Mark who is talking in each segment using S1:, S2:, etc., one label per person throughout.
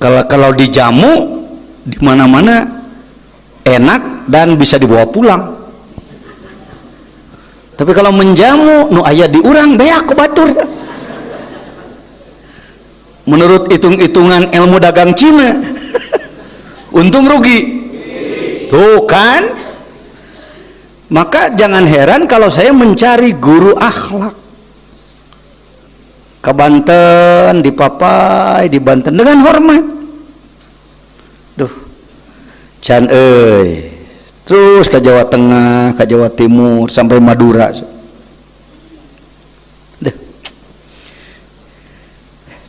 S1: Kalau dijamu di mana-mana enak dan bisa dibawa pulang. Tapi kalau menjamu nu aya di urang beak ku batur. Menurut hitung-hitungan ilmu dagang Cina untung rugi tuh kan. Maka jangan heran kalau saya mencari guru akhlak ke Banten, di Papai, di Banten dengan hormat. Duh can terus ke Jawa Tengah, ke Jawa Timur sampai Madura. Duh.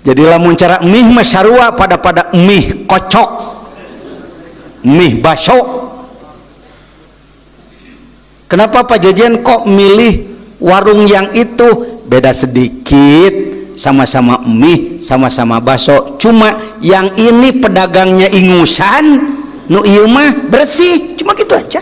S1: Jadi lamun cara mih mah sarua pada mih kocok, mih baso. Kenapa Pak Jajan kok milih warung yang itu? Beda sedikit, sama-sama mie, sama-sama baso. Cuma yang ini pedagangnya ingusan, nu ieu mah bersih, cuma gitu aja.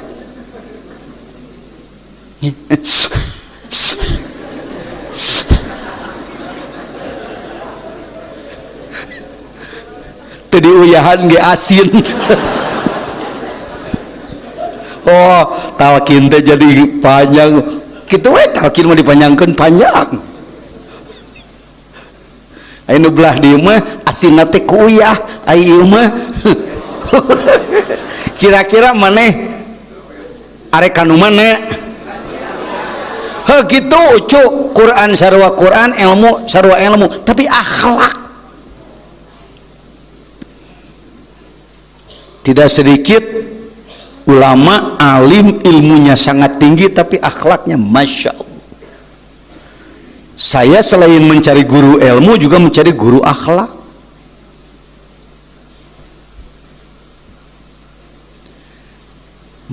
S1: Tadi uyahan ge asin. Oh, talkin teh jadi panjang. Kitu we talkin mah dipanjangkeun panjang. Anu belah dieu mah asinna teh ku uyah, ai ieu mah. Kira-kira maneh arek kanu mana? Heuh kitu cu, Quran sarua Quran, ilmu sarua ilmu, tapi akhlak. Tidak sedikit ulama alim ilmunya sangat tinggi tapi akhlaknya masya Allah. Saya selain mencari guru ilmu juga mencari guru akhlak.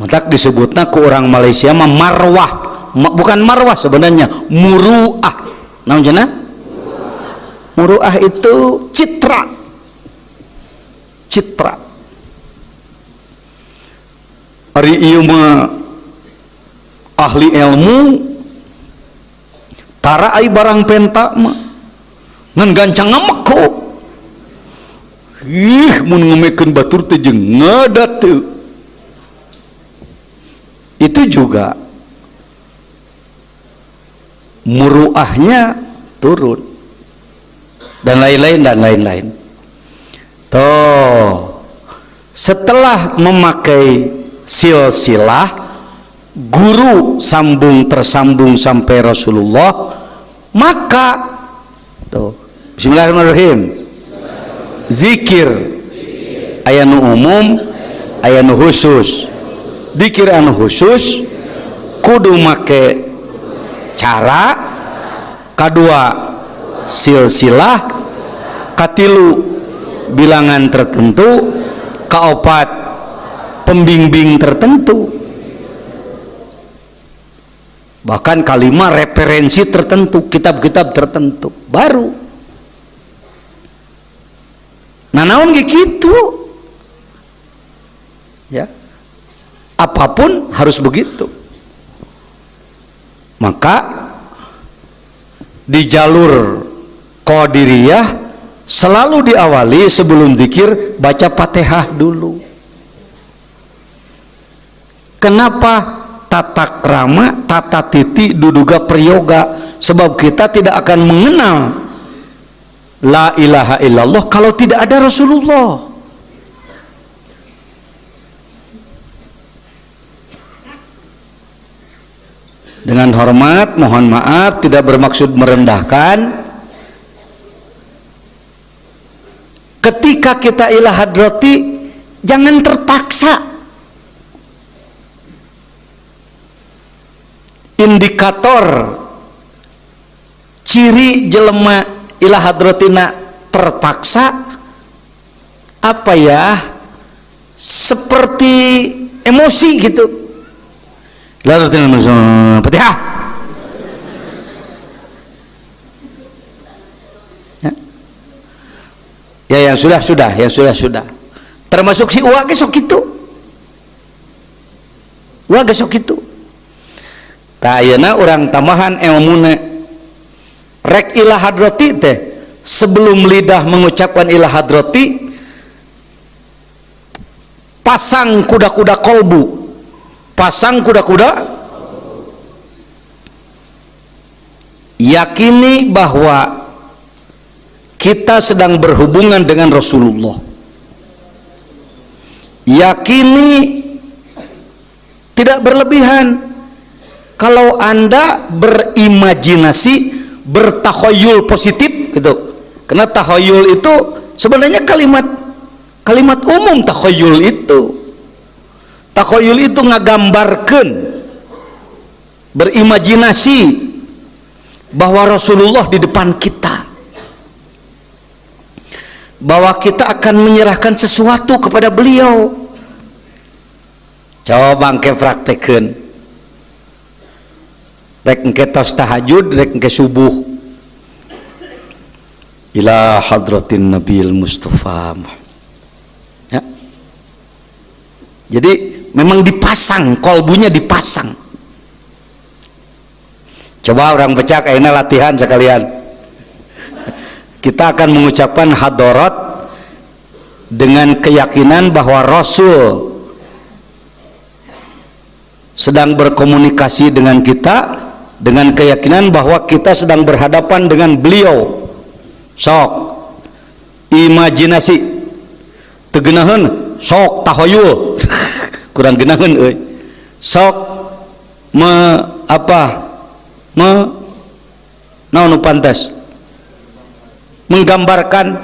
S1: Matak disebutnya ke orang Malaysia mah marwah, bukan marwah sebenarnya, muruah. Naon cenah? Muruah itu citra. Citra. Ari ieu mah ahli ilmu tara ai barang penta mah ngan gancang ngameko. Ih mun ngamekeun batur teh jeung ngadat teu. Itu juga muruahnya turun dan lain-lain. Toh setelah memakai silsilah guru sambung tersambung sampai Rasulullah, maka tuh bismillahirrahmanirrahim zikir aya nu umum aya nu khusus. Zikir anu khusus kudu make cara, kadua silsilah, katilu bilangan tertentu, kaopat pembimbing tertentu, bahkan kalimat referensi tertentu, kitab-kitab tertentu baru. Nah naon gitu ya, apapun harus begitu. Maka di jalur Qadiriyah selalu diawali sebelum zikir baca Fatihah dulu. Kenapa? Tata krama, tata titi, duduga prayoga. Sebab kita tidak akan mengenal la ilaha illallah kalau tidak ada Rasulullah. Dengan hormat, mohon maaf, tidak bermaksud merendahkan. Ketika kita ila hadrati, jangan terpaksa. Indikator ciri jelema ila hadratina terpaksa apa ya? Seperti emosi gitu. Lalu dengan Fatihah. Ya yang sudah. Termasuk si uwa gesok itu. Uwa gesok itu. Ta ayeuna urang tambahan ilmuna. Rek ila hadrati teh sebelum lidah mengucapkan ila hadrati pasang kuda-kuda kolbu, pasang kuda-kuda. Yakini bahwa kita sedang berhubungan dengan Rasulullah. Yakini tidak berlebihan. Kalau Anda berimajinasi, bertakhayul positif gitu. Karena takhayul itu sebenarnya kalimat umum. Takhayul itu ngagambarkeun, berimajinasi bahwa Rasulullah di depan kita, bahwa kita akan menyerahkan sesuatu kepada beliau. Coba bangke praktekeun, rek engke tos tahajud, rek engke subuh, ila hadratin Nabil Mustafa ya. Jadi memang dipasang, kolbunya dipasang. Coba orang pecah kayaknya latihan sekalian. Kita akan mengucapkan hadarat dengan keyakinan bahwa Rasul sedang berkomunikasi dengan kita, dengan keyakinan bahwa kita sedang berhadapan dengan beliau. Sok imajinasi, tegenaheun, sok tahayul kurang genaheun euy. Sok naon pantas menggambarkan,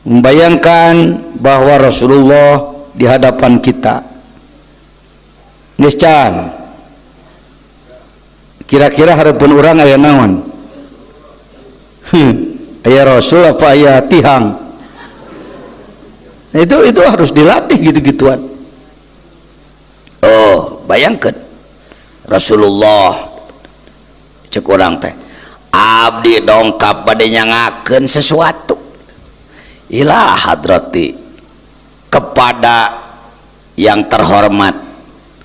S1: membayangkan bahwa Rasulullah di hadapan kita. Niscan kira-kira hareupeun urang aya naon? Aya Rasul apa aya tihang? Itu harus dilatih gitu-gituan. Oh, bayangkan Rasulullah cek orang teh, abdi dongkap bade nyangakeun sesuatu ila hadrati, kepada yang terhormat,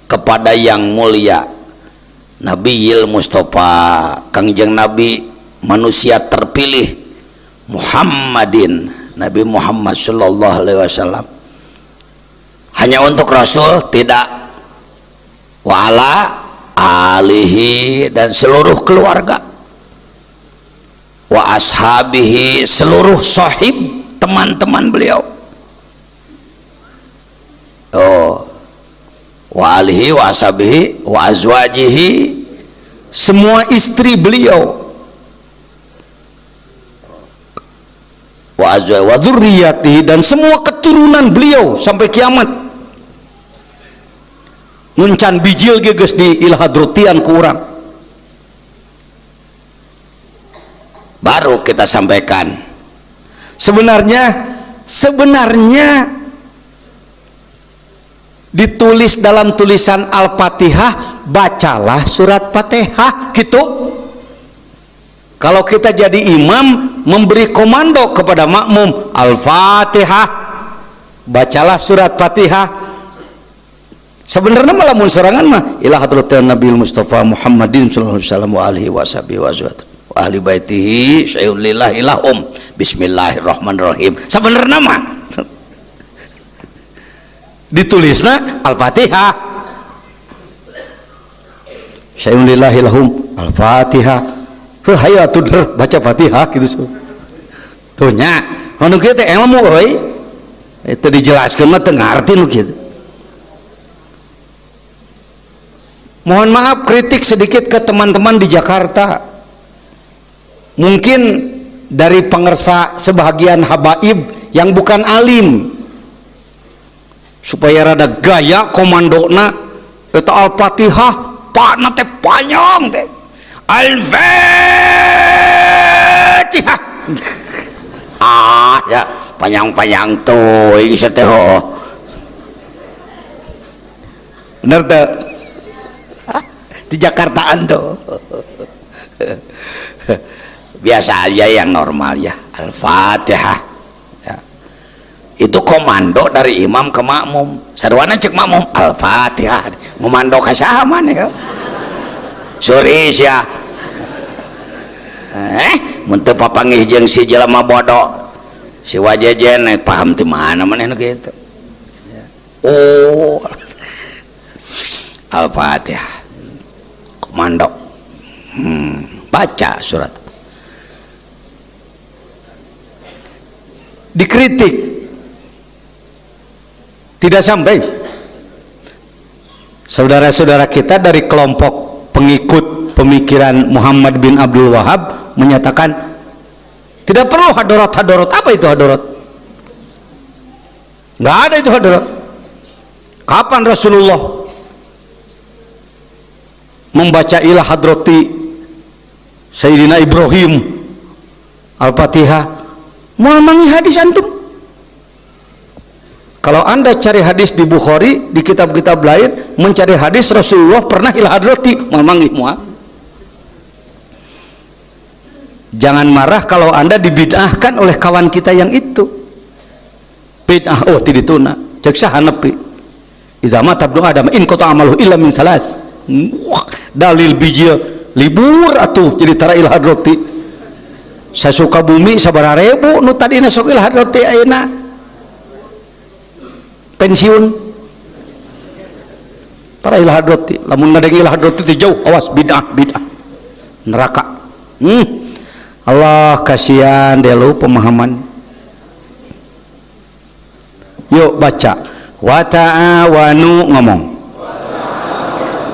S1: kepada yang mulia, Nabiyil Mustafa, Kangjeng Nabi manusia terpilih, Muhammadin, Nabi Muhammad sallallahu alaihi wasallam. Hanya untuk Rasul tidak, wa'ala alihi, dan seluruh keluarga, wa ashabihi, seluruh sahib, teman-teman beliau, wa alihi wa ashabihi wa azwajihi, semua istri beliau, wa azwajihi wa dzurriyyatihi, dan semua keturunan beliau sampai kiamat. Nguncan bijil ge geus di ilhadrutian ku urang. Baru kita sampaikan. Sebenarnya ditulis dalam tulisan Al-Fatihah, bacalah surat Fatihah gitu. Kalau kita jadi imam, memberi komando kepada makmum, Al-Fatihah, bacalah surat Fatihah. Sebenarnya malah mun sorangan mah ila hadratin Nabil Mustafa Muhammadin sallallahu alaihi wasallam wa alihi washabihi wa ahli baitihi syai'un lillahi lahum bismillahirrahmanirrahim. Sebenarnya mah ditulisna Al-Fatihah, syai'un lillahi lahum Al-Fatihah. Hayu atuh baca Fatihah gitu. Tuh nya anu kieu teh ilmu euy. Itu dijelaskeun mah teu ngarti nu kieu. Mohon maaf kritik sedikit ke teman-teman di Jakarta. Mungkin dari pengersa sebahagian habaib yang bukan alim, supaya rada gaya komandona eta Al-Fatihah pakna teh panjang teh. Al-Fatihah. Ya panjang-panjang tuh ini teh. Bener teh? Di Jakartaan tuh biasa aja yang normal ya, Al-Fatihah ya. Itu komando dari imam ke makmum, sarwana cek makmum Al-Fatihah, komando ke saha ya suris ya mun teu papanggih jeung si jelema bodoh si wajajen paham di mana mana gitu. Oh, Al-Fatihah, komando, baca surat, dikritik, tidak sampai. Saudara-saudara kita dari kelompok pengikut pemikiran Muhammad bin Abdul Wahab menyatakan tidak perlu hadorot. Apa itu hadorot? Nggak ada itu hadorot. Kapan Rasulullah membaca ilah hadrati Sayyidina Ibrahim Al-Fatihah? Memangi hadis antum. Kalau anda cari hadis di Bukhari, di kitab-kitab lain, mencari hadis Rasulullah pernah ilah hadrati, memangi mual. Jangan marah kalau anda dibid'ahkan oleh kawan kita yang itu. Bid'ah, oh tidak tuna, cek sah nepi. Idza mata ibnu adam in qata amalu illa min salas. Dalil biji libur atuh jadi tara ilah hadrati. Sasuka bumi sabaraha ribu nu tadina sok ilah hadrati ayeuna pensiun. Tara ilah hadrati, lamun ngadeng ilah hadrati teh jauh, awas bid'ah neraka. Allah kasihan deh lu pemahaman. Yuk baca wa ta'awanu, ngomong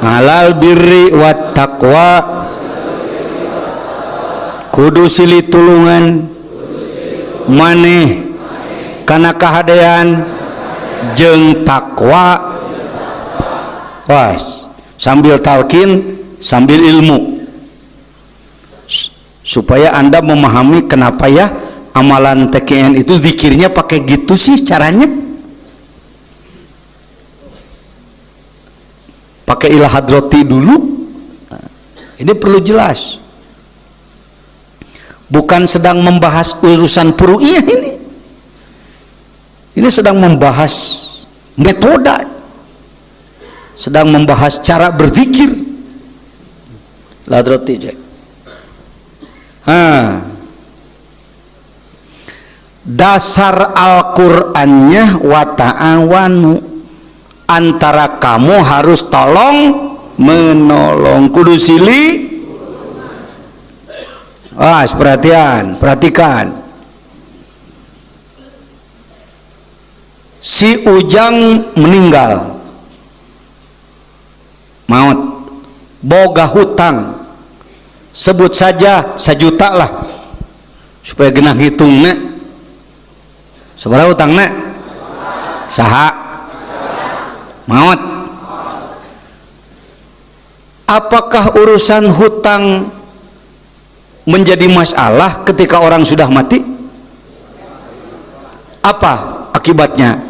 S1: alal birri wat taqwa, kudu silih tulungan maneh kana kahadean jeung takwa. Was sambil talqin sambil ilmu supaya anda memahami kenapa ya amalan TKN itu zikirnya pakai gitu sih caranya, pakai ilah hadrati dulu. Ini perlu jelas, bukan sedang membahas urusan furu'iyah ini sedang membahas metode, sedang membahas cara berzikir hadrati je. Dasar Al-Qur'annya wa ta'awanu, antara kamu harus tolong menolong, kudu silih. Perhatikan. Si Ujang meninggal, maut, boga hutang, sebut saja 1 juta lah supaya genah hitungna. Sabaraha hutangna? Saha? Maut. Apakah urusan hutang menjadi masalah ketika orang sudah mati? Apa akibatnya?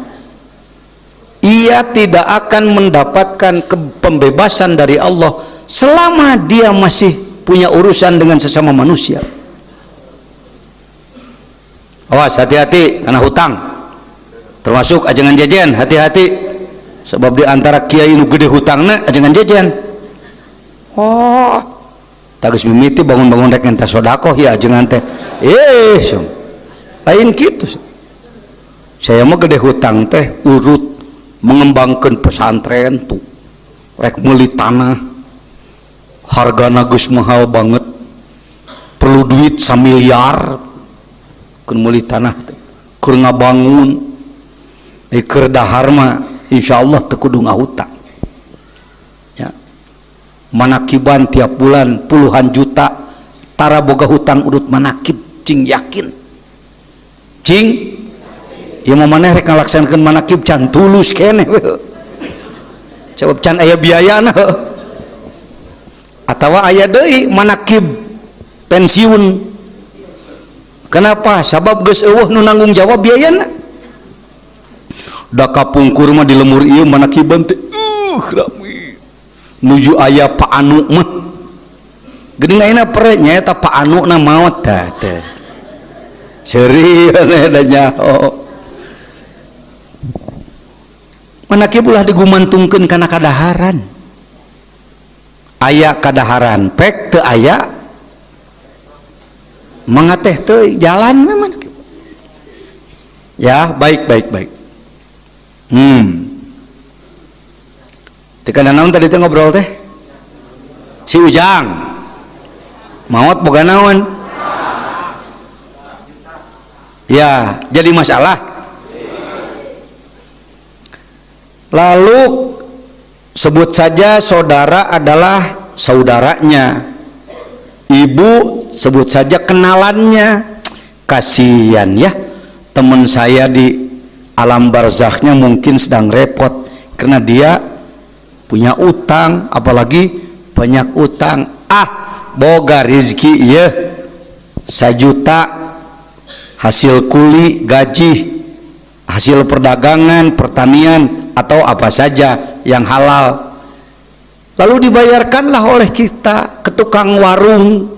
S1: Ia tidak akan mendapatkan pembebasan dari Allah selama dia masih punya urusan dengan sesama manusia. Awas, hati-hati karena hutang, termasuk ajengan jajan. Hati-hati sebab di antara kiai nu gede hutangna ajengan jajan. Oh, tagis mimiti bangun-bangun rek ente sedekah ya ajengan teh. Lain gitu. Saya mah gede hutang teh urut mengembangkan pesantren tuh, rek meuli tanah, hargana geus mahal banget, perlu duit 1 miliar, keur meuli tanah teh, keur ngabangun, keur dahar mah insyaallah teu kudu ngahutang. Ya. Manakiban tiap bulan puluhan juta, tara boga hutang urut manakib, cing yakin, cing. Ya mau maneh rek ngalaksankeun manakib can tulus keneh we. Coba can aya biayana atawa aya deui manakib pensiun. Kenapa? Sabab geus eueuh nu nanggung jawab biayana. Da kapungkur mah di lemur ieu manakiban teh rame. Nuju aya Pak Anu mah. Geuning ayeuna pere nyaeta Pak Anu na maot tah teh. Serius da nyaho. Manakib ulah digumantungkeun kana kadaharan. Aya kadaharan pek teu aya mangateh teu jalan memang. Ya, baik. Tika naon tadi teh ngobrol teh? Si Ujang. Maot boga naon? Ya, jadi masalah. Lalu sebut saja saudara adalah saudaranya. Ibu sebut saja kenalannya. Kasihan ya. Teman saya di alam barzakhnya mungkin sedang repot karena dia punya utang, apalagi banyak utang. Boga rizki ya 1 juta hasil kuli, gaji, hasil perdagangan, pertanian atau apa saja yang halal, lalu dibayarkanlah oleh kita ke tukang warung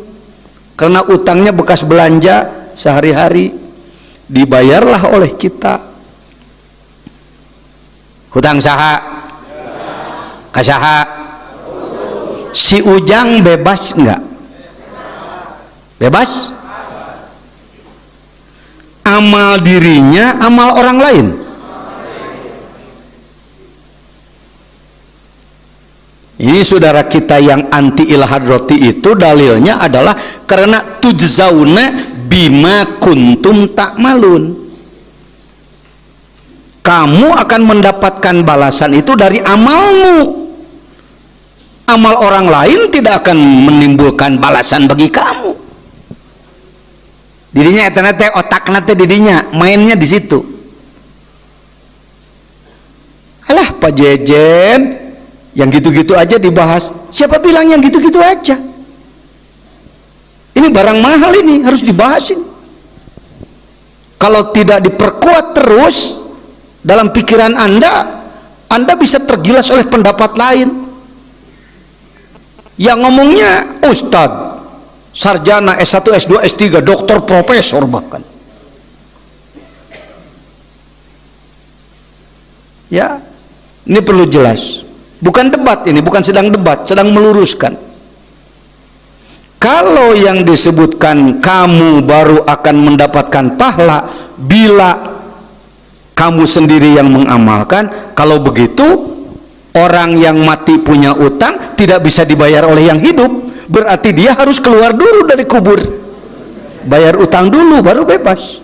S1: karena utangnya bekas belanja sehari-hari, dibayarlah oleh kita. Hutang saha? Kasaha? Si Ujang bebas enggak? Bebas? Amal dirinya, amal orang lain. Ini saudara kita yang anti ilhad roti itu dalilnya adalah karena tujzauna bima kuntum ta'malun. Kamu akan mendapatkan balasan itu dari amalmu. Amal orang lain tidak akan menimbulkan balasan bagi kamu. Dirinya etanate otakna teh didinya, mainnya di situ. Alah Pak Jejen, yang gitu-gitu aja dibahas. Siapa bilang yang gitu-gitu aja? Ini barang mahal, ini harus dibahasin. Kalau tidak diperkuat terus dalam pikiran Anda bisa tergilas oleh pendapat lain. Yang ngomongnya Ustadz, sarjana S1, S2, S3, doktor, profesor bahkan. Ya, ini perlu jelas. Bukan debat ini, bukan sedang debat, sedang meluruskan. Kalau yang disebutkan kamu baru akan mendapatkan pahala bila kamu sendiri yang mengamalkan, kalau begitu orang yang mati punya utang tidak bisa dibayar oleh yang hidup, berarti dia harus keluar dulu dari kubur, bayar utang dulu baru bebas.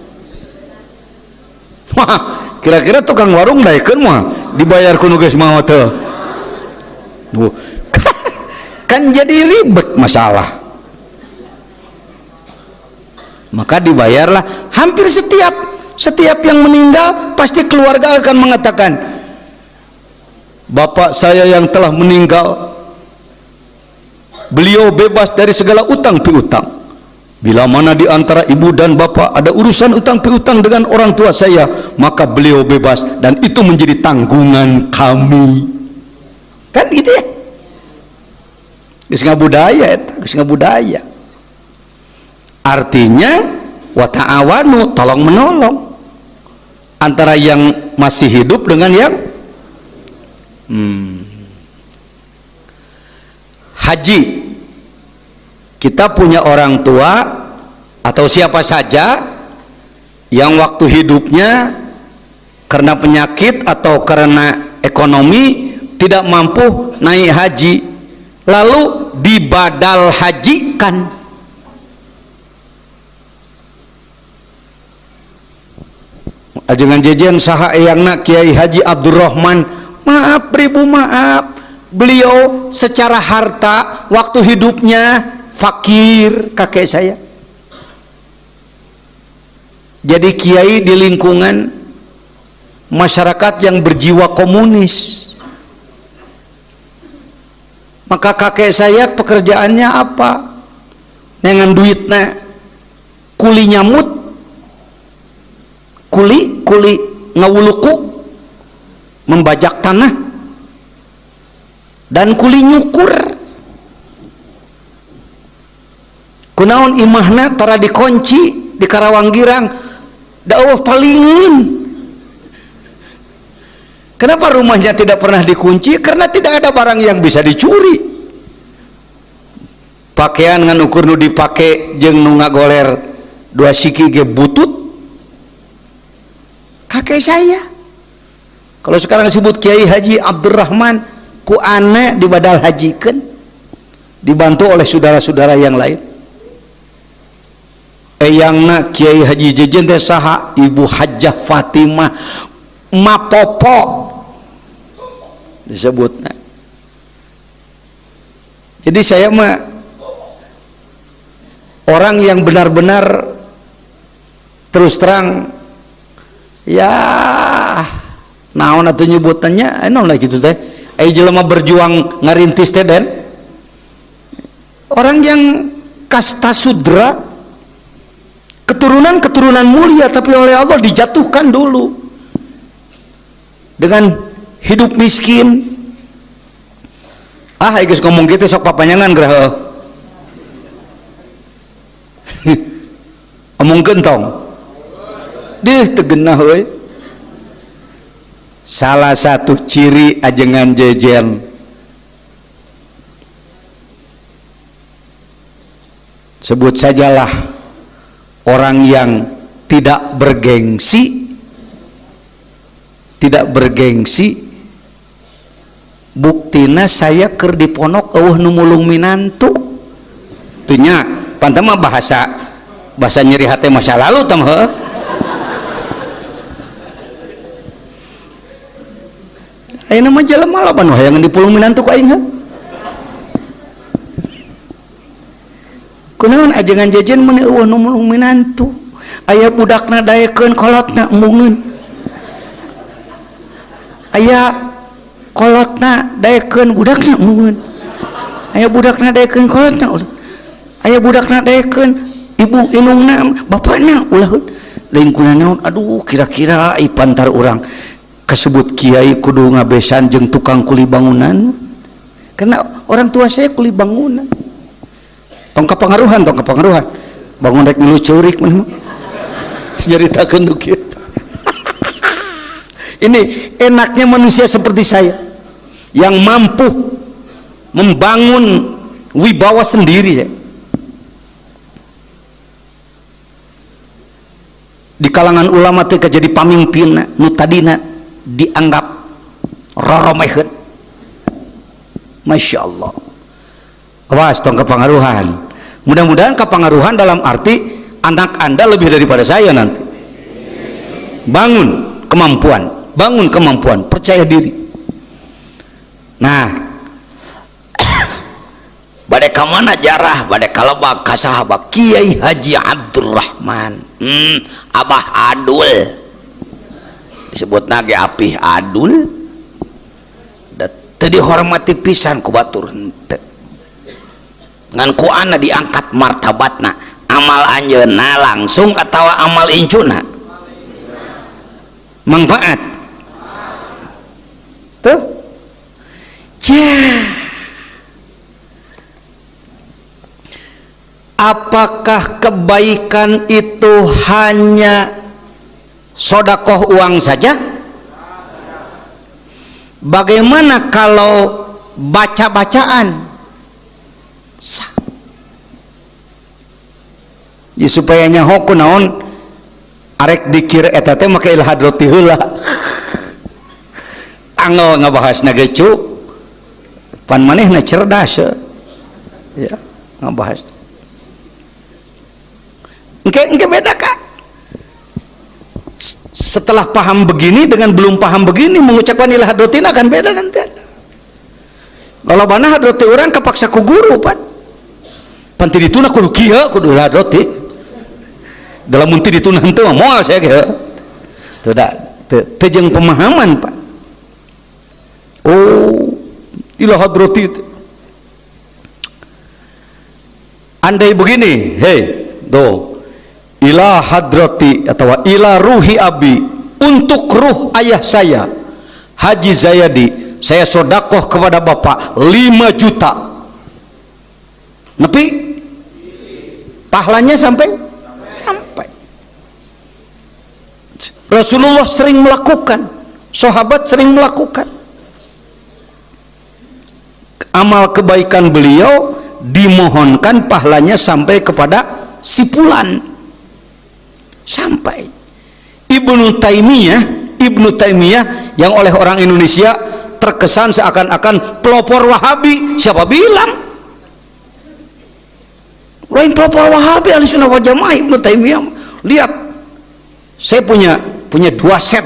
S1: Wah, kira-kira tukang warung daekeun mah dibayar kuno geus mau teu. Kan jadi ribet masalah. Maka dibayarlah. Hampir setiap yang meninggal pasti keluarga akan mengatakan, bapak saya yang telah meninggal, beliau bebas dari segala utang piutang. Bila mana di antara ibu dan bapak ada urusan utang piutang dengan orang tua saya, maka beliau bebas dan itu menjadi tanggungan kami. Kan gitu ya? Geus ngabudaya eta, geus ngabudaya. Artinya wa ta'awanu, tolong menolong antara yang masih hidup dengan yang haji. Kita punya orang tua atau siapa saja yang waktu hidupnya karena penyakit atau karena ekonomi tidak mampu naik haji, lalu dibadal hajikan. Ajengan jejen saha eyangna Kiai Haji Abdurrahman, maaf ribu maaf, beliau secara harta waktu hidupnya fakir kakek saya. Jadi kiai di lingkungan masyarakat yang berjiwa komunis. Maka kakek saya pekerjaannya apa? Dengan duitnya kuli nyamut, kuli ngawuluku, membajak tanah, dan kuli nyukur. Kunaon imahna tara dikunci di Karawang Girang, dakwah palingin. Kenapa rumahnya tidak pernah dikunci? Karena tidak ada barang yang bisa dicuri. Pakaian ngan ukur nu dipake jeung nu ngagoler 2 siki ge butut. kakek saya. Kalau sekarang disebut Kiai Haji Abdurrahman, ku anak dibadal hajikan, dibantu oleh saudara-saudara yang lain. Eyangna Kiai Haji Jejen teh saha? Ibu Hajjah Fatimah Mapopo disebutnya. Jadi saya mah orang yang benar-benar terus terang ya naon atuh nyebutannya naon lah gitu teh jelema berjuang ngarintis teh den orang yang kasta sudra keturunan mulia tapi oleh Allah dijatuhkan dulu dengan hidup miskin. Geus ngomong gitu sok papanyangan graha omong gentong deh tegenah we. Salah satu ciri ajengan jejen sebut sajalah orang yang tidak bergengsi buktina saya keur di ponok eueuh nu mulung minantu teu nya pantah mah bahasa nyeri hate masa lalu tah heuh. Ayeuna mah jelema loba nu hayangan dipulung minantu ku aing heuh. Kunaon ajengan jejen mun eueuh nu mulung minantu aya budakna daekeun kolotna embungeun aya kolotna daekeun budakna embungeun aya budakna daekeun kolotna aya budakna daekeun ibu inungna bapakna ulah lain kunaon aduh kira-kira ai pantar urang kasebut kiai kudu ngabesan jeung tukang kuli bangunan karena orang tua saya kuli bangunan tong kapangaruhan bangun rek ngilu ceurik mah nyaritakeun nu kitu. Ini enaknya manusia seperti saya yang mampu membangun wibawa sendiri ya. Di kalangan ulama teh jadi pamimpin nu tadina dianggap roromeheun. Masya Allah. Awas tong kepengaruhan. Mudah-mudahan kepengaruhan dalam arti anak Anda lebih daripada saya nanti. Bangun kemampuan, percaya diri. Nah, bade ka mana jarah, bade kalebak ka sahabat Kiai Haji Abdurrahman. Abah Adul. Disebutna ge apih Adul. Teu dihormati pisan ku batur henteu. Ngan ku ana diangkat martabatna, amal anjeunna langsung atawa amal incuna. Manfaat tuh apakah kebaikan itu hanya sodakoh uang saja? Bagaimana kalau baca-bacaan? Ya, supaya nyaho kunaon arek dikir eta teh make ilhadroti heula angel ngabahasna ge cu pan manehna cerdas ya ngabahas engke beda Kak setelah paham begini dengan belum paham begini mengucapkan ilhadrotina kan beda nanti lolobana hadroti urang kapaksa ku guru pan ti dituna kudu kieu kudu ilhadroti dalam munti dituna henteu mah moal saya ge teu da teu jeung pemahaman Pak. Oh ila hadrati andai begini do ila hadrati atau ila ruhi abi untuk ruh ayah saya Haji Zayadi saya sodakoh kepada Bapak 5 juta nepi pahalanya sampai Rasulullah sering melakukan, sahabat sering melakukan amal kebaikan beliau, dimohonkan pahalanya sampai kepada si fulan. Sampai ibu Ibnu Taimiyah yang oleh orang Indonesia terkesan seakan-akan pelopor Wahabi. Siapa bilang? Lain pelopor Wahabi, Ahlussunnah wal Jamaah Ibnu Taimiyah. Lihat, saya punya 2 set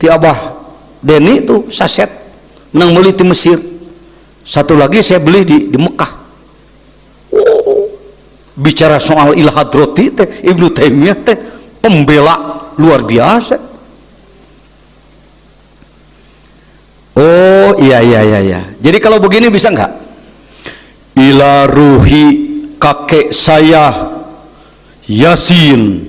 S1: di Abah Deni itu, saset menang beli di Mesir, satu lagi saya beli di Mekah. Bicara soal ilhadroti teh Ibnu Taimiyah teh pembela luar biasa. Oh iya. Jadi kalau begini bisa nggak? Ila ruhi kakek saya Yasin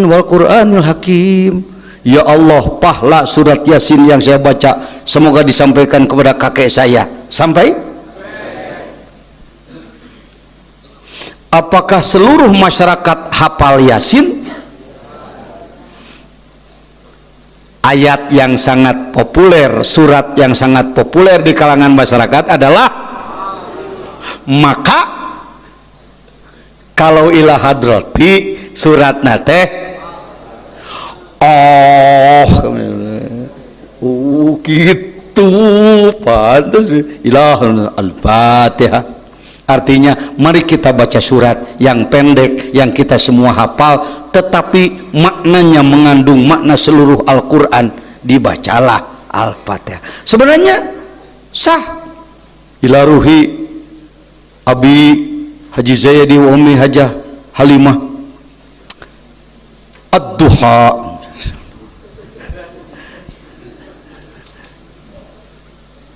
S1: wal Qur'anil Hakim. Ya Allah, pahala surat Yasin yang saya baca semoga disampaikan kepada kakek saya. Sampai? Apakah seluruh masyarakat hafal Yasin? Ayat yang sangat populer, surat yang sangat populer di kalangan masyarakat adalah, maka kalau ila hadrati surat nate gitu pantas ilah al-Fatihah. Artinya mari kita baca surat yang pendek yang kita semua hafal tetapi maknanya mengandung makna seluruh Al-Quran, dibacalah Al-Fatihah. Sebenarnya sah. Ila ruhi Abi Haji Zayadi wa Ummi Hajah Halimah ad-duha.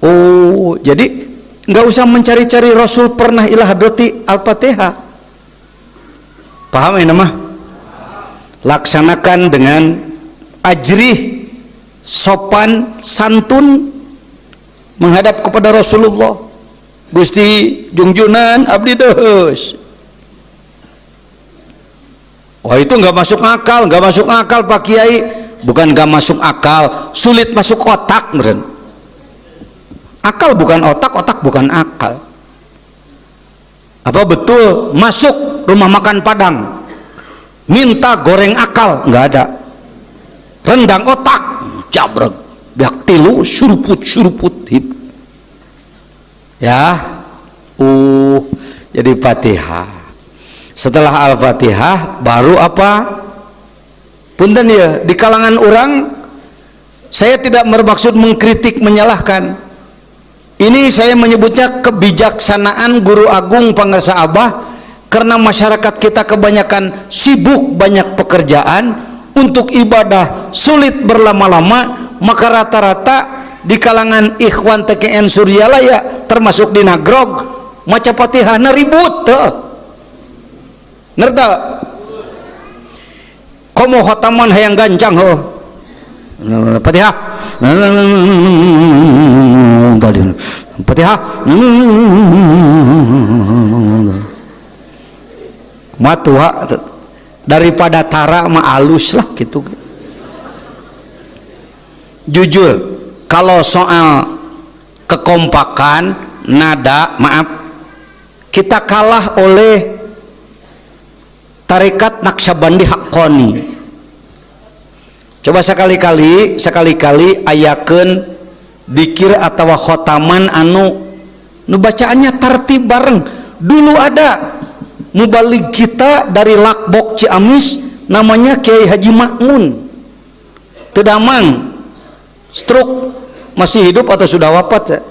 S1: Oh, jadi nggak usah mencari-cari Rasul pernah ila hadrati Al-Fatihah. Paham ya nama? Laksanakan dengan ajrih, sopan, santun menghadap kepada Rasulullah. Gusti Jungjunan abdi deus. Wah, itu nggak masuk akal Pak Kiai. Bukan nggak masuk akal, sulit masuk otak meren. Akal bukan otak, otak bukan akal. Apa betul masuk rumah makan Padang minta goreng akal? Nggak ada. Rendang otak jabreg biak tilu suruput hip. Ya, jadi Fatihah. Setelah Al-Fatihah baru apa? Punten ya, di kalangan orang saya tidak bermaksud mengkritik, menyalahkan. Ini saya menyebutnya kebijaksanaan Guru Agung Pangarsa Abah, karena masyarakat kita kebanyakan sibuk, banyak pekerjaan, untuk ibadah sulit berlama-lama, maka rata-rata di kalangan ikhwan TKN Suryalaya termasuk di Nagrog maca Fatihah ribut tuh. Ngerti? Komo khotaman hayang gancang ho. Fatihah. Fatihah. Matua daripada tara mah alus lah gitu. Jujur, kalau soal kekompakan nada, maaf, kita kalah oleh tarekat Naqsyabandi Haqqani. Coba sekali-kali ayakeun dikir atau khotaman anu bacaannya tertib bareng. Dulu ada mubalig kita dari Lakbok Ciamis, namanya Kiai Haji Makmun Tedamang, stroke, masih hidup atau sudah wafat?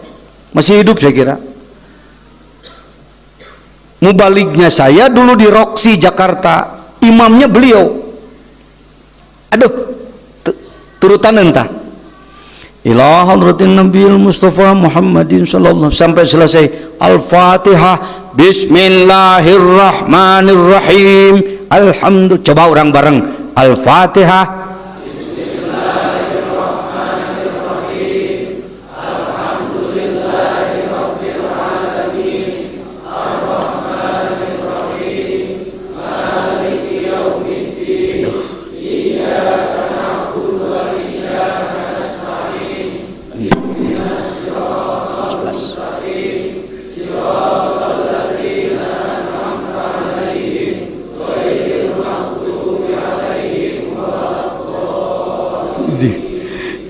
S1: Masih hidup saya kira. Mubalignya saya dulu di Roksi Jakarta, imamnya beliau. Aduh, turutan entah. Ila hadratin Nabiul Mustafa Muhammadin sallallahu sampai selesai Al-Fatihah. Bismillahirrahmanirrahim. Alhamdulillah. Coba orang bareng. Al-Fatihah.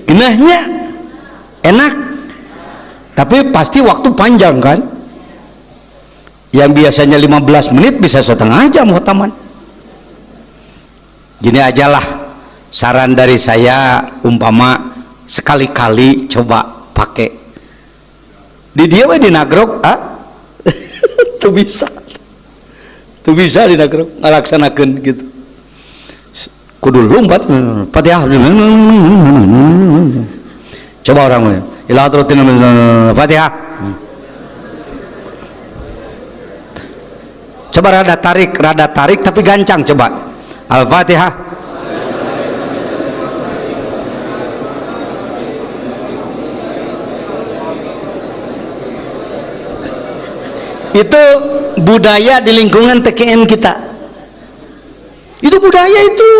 S1: genahnya enak, tapi pasti waktu panjang kan, yang biasanya 15 menit bisa setengah jam khotaman. Gini ajalah saran dari saya, umpama sekali-kali coba pakai di dia we di nagrog tuh bisa di nagrog ngalaksanakeun gitu, kudu lumpat Fatihah coba orang ila rutin Fatihah coba rada tarik tapi gancang, coba Al-Fatihah. Itu budaya di lingkungan TKN kita, itu budaya itu.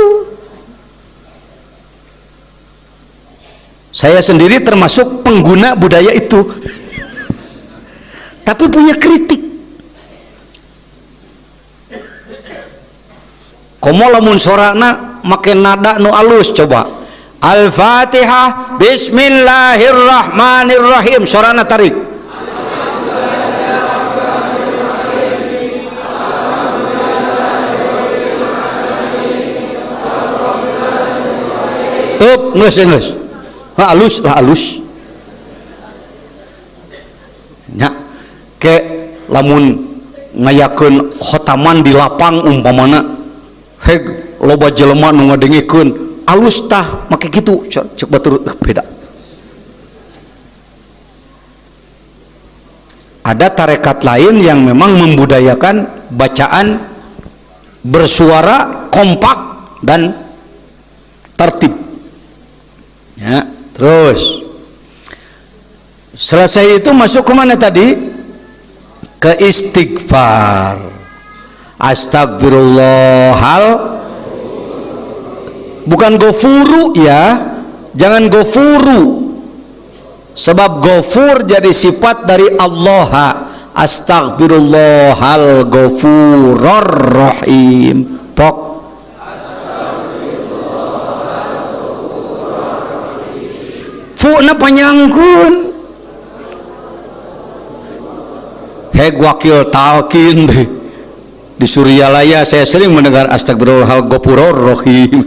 S1: Saya sendiri termasuk pengguna budaya itu tapi punya kritik. Komo lamun sorana make nada nu alus, coba Al-Fatihah Bismillahirrahmanirrahim, sorana tarik nges halus lah, halus nya ke lamun ngayakeun khotaman di lapang umpamana heg loba jelema nu ngadengikeun alus tah make kitu cek batur beda. Ada tarekat lain yang memang membudayakan bacaan bersuara kompak dan tertib ya. Terus selesai itu masuk ke mana tadi? Ke istighfar. Astagfirullahal, bukan gofuru ya, jangan gofuru, sebab gofur jadi sifat dari Allah. Astagfirullahal gofurur rahim, pok na panyangkun heg wakil talkin di Suryalaya. Saya sering mendengar astagfirullahal gofurur rahim.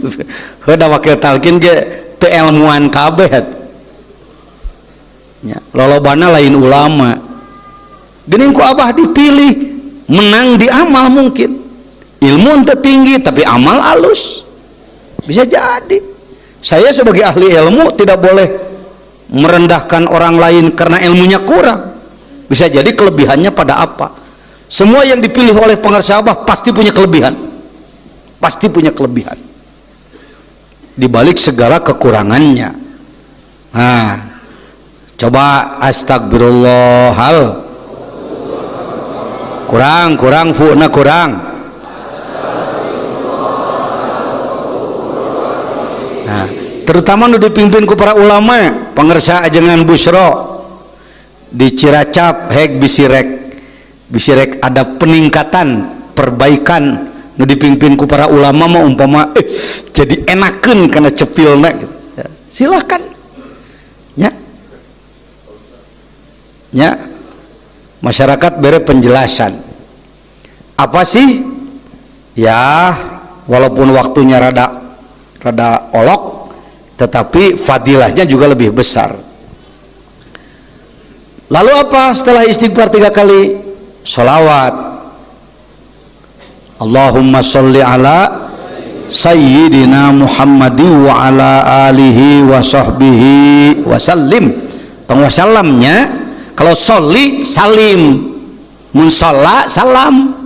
S1: Heda wakil talkin ge teu ilmuan kabeh nya, lolobana lain ulama. Geuning ku abah dipilih menang di amal, mungkin ilmu teu tinggi tapi amal alus, bisa jadi. Saya sebagai ahli ilmu tidak boleh merendahkan orang lain karena ilmunya kurang. Bisa jadi kelebihannya pada apa? Semua yang dipilih oleh pengarsa Abah pasti punya kelebihan, pasti punya kelebihan di balik segala kekurangannya. Nah, coba astagfirullahal, kurang fu'na kurang. Nah, terutama nu dipimpin ku para ulama pengersa ajengan Busro di Ciracap heg bisirek ada peningkatan perbaikan nu dipimpin ku para ulama mah umpama jadi enakeun kana cepilna gitu. Ya, silakan nya masyarakat bere penjelasan apa sih ya, walaupun waktunya rada olok tetapi fadilahnya juga lebih besar. Lalu apa setelah istighfar 3 kali? Sholawat. Allahumma sholli ala sayyidina Muhammadi wa ala alihi wa sahbihi wa sallim. Tong wasallamnya kalau sholli salim, mun sholla salam.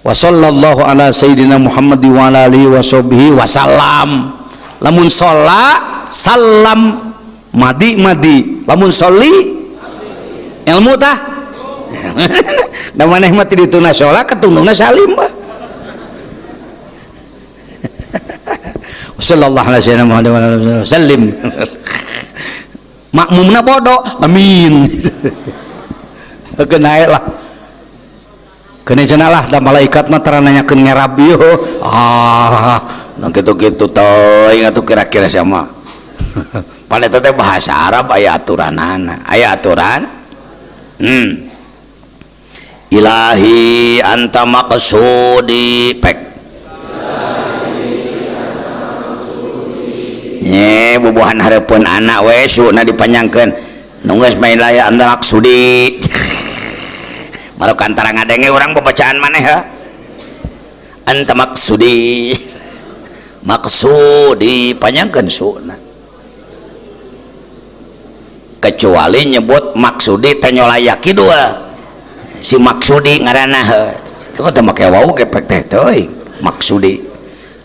S1: Wa sallallahu ala sayyidina Muhammadi wa ala alihi wa sahbihi wa sallam. Lamun sholat salam madi lamun sholli ilmu tah da maneh mah ti dituna sholat ketundungna salim bah. Sallallahu alaihi wasallam wa sallim. Makmumna bodoh amin. Kenae lah kene cenah lah da malaikat mah tara nanyakeun ngerab ieu gitu-gitu teuing atuh kira-kira sama pada teh bahasa Arab aya aturanana aya aturan ilahi anta maqsudi pek nye bubuhan hareupeun anak we suna dipanjangkeun nu geus main laya anta maksudi baru kantara ngadenge urang pembacaan maneh ha anta maksudi maksudi panjangkeun suna kecuali nyebut maksudi teh nyolaya kidul si maksudi ngaranna heuh teu make wau gepek teh teuing maksudi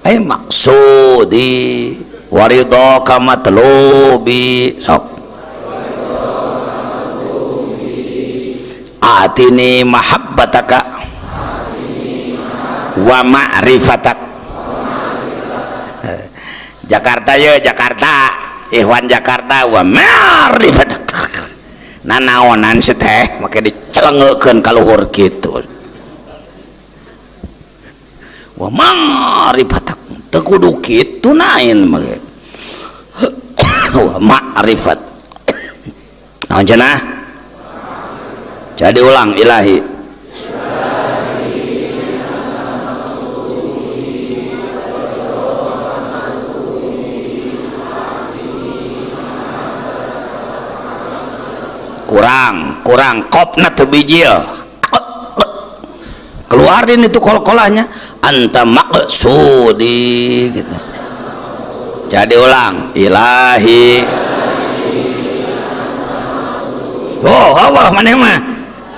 S1: aya maksudi waridho kama matlubi sok atini mahabbataka wa ma'rifatak Jakarta ya Jakarta Ikhwan Jakarta wa ma'rifatak nanaonan si teh make dicelengeukeun ka luhur kitu wa ma'rifatak teu kudu kitu nain make wa ma'rifat naon cenah jadi ulang ilahi kurang kopna teu bijil keluarin itu kol-kolanya anta maqsudi gitu jadi ulang ilahi oh Allah maneh mah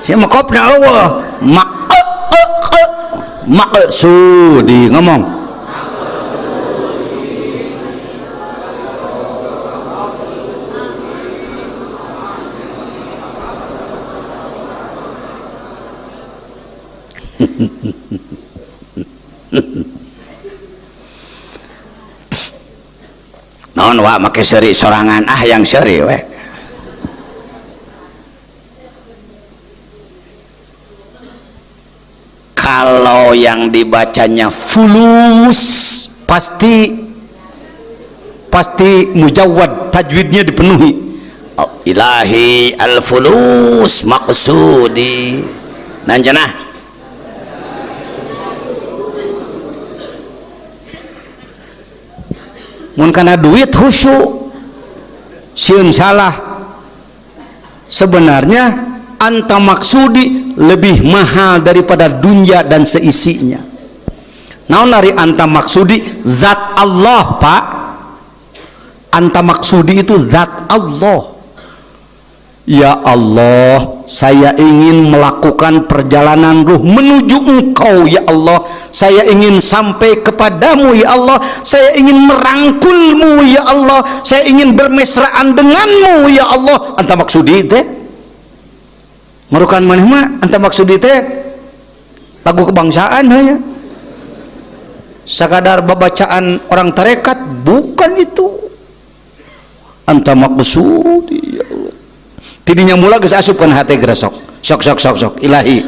S1: si makopna Allah maqsudi ngomong naon wa make seuri sorangan yang seuri we kalau yang dibacanya fulus pasti mujawwad tajwidnya dipenuhi ilahi al-fulus maqsudi nan cenah mun kana duit khusyuk sieun salah sebenarnya anta maksudi lebih mahal daripada dunia dan seisinya naon ari anta maksudi zat Allah Pak anta maksudi itu zat Allah ya Allah saya ingin melakukan perjalanan ruh menuju engkau ya Allah saya ingin sampai kepadamu ya Allah saya ingin merangkulmu ya Allah saya ingin bermesraan denganmu ya Allah anta maksudi teh merukan maneh mah anta maksudi teh lagu kebangsaan hanya sakadar babacaan orang tarekat bukan itu anta maksudi ya Allah tidinya mula geus asupkeun hate gresok sok ilahi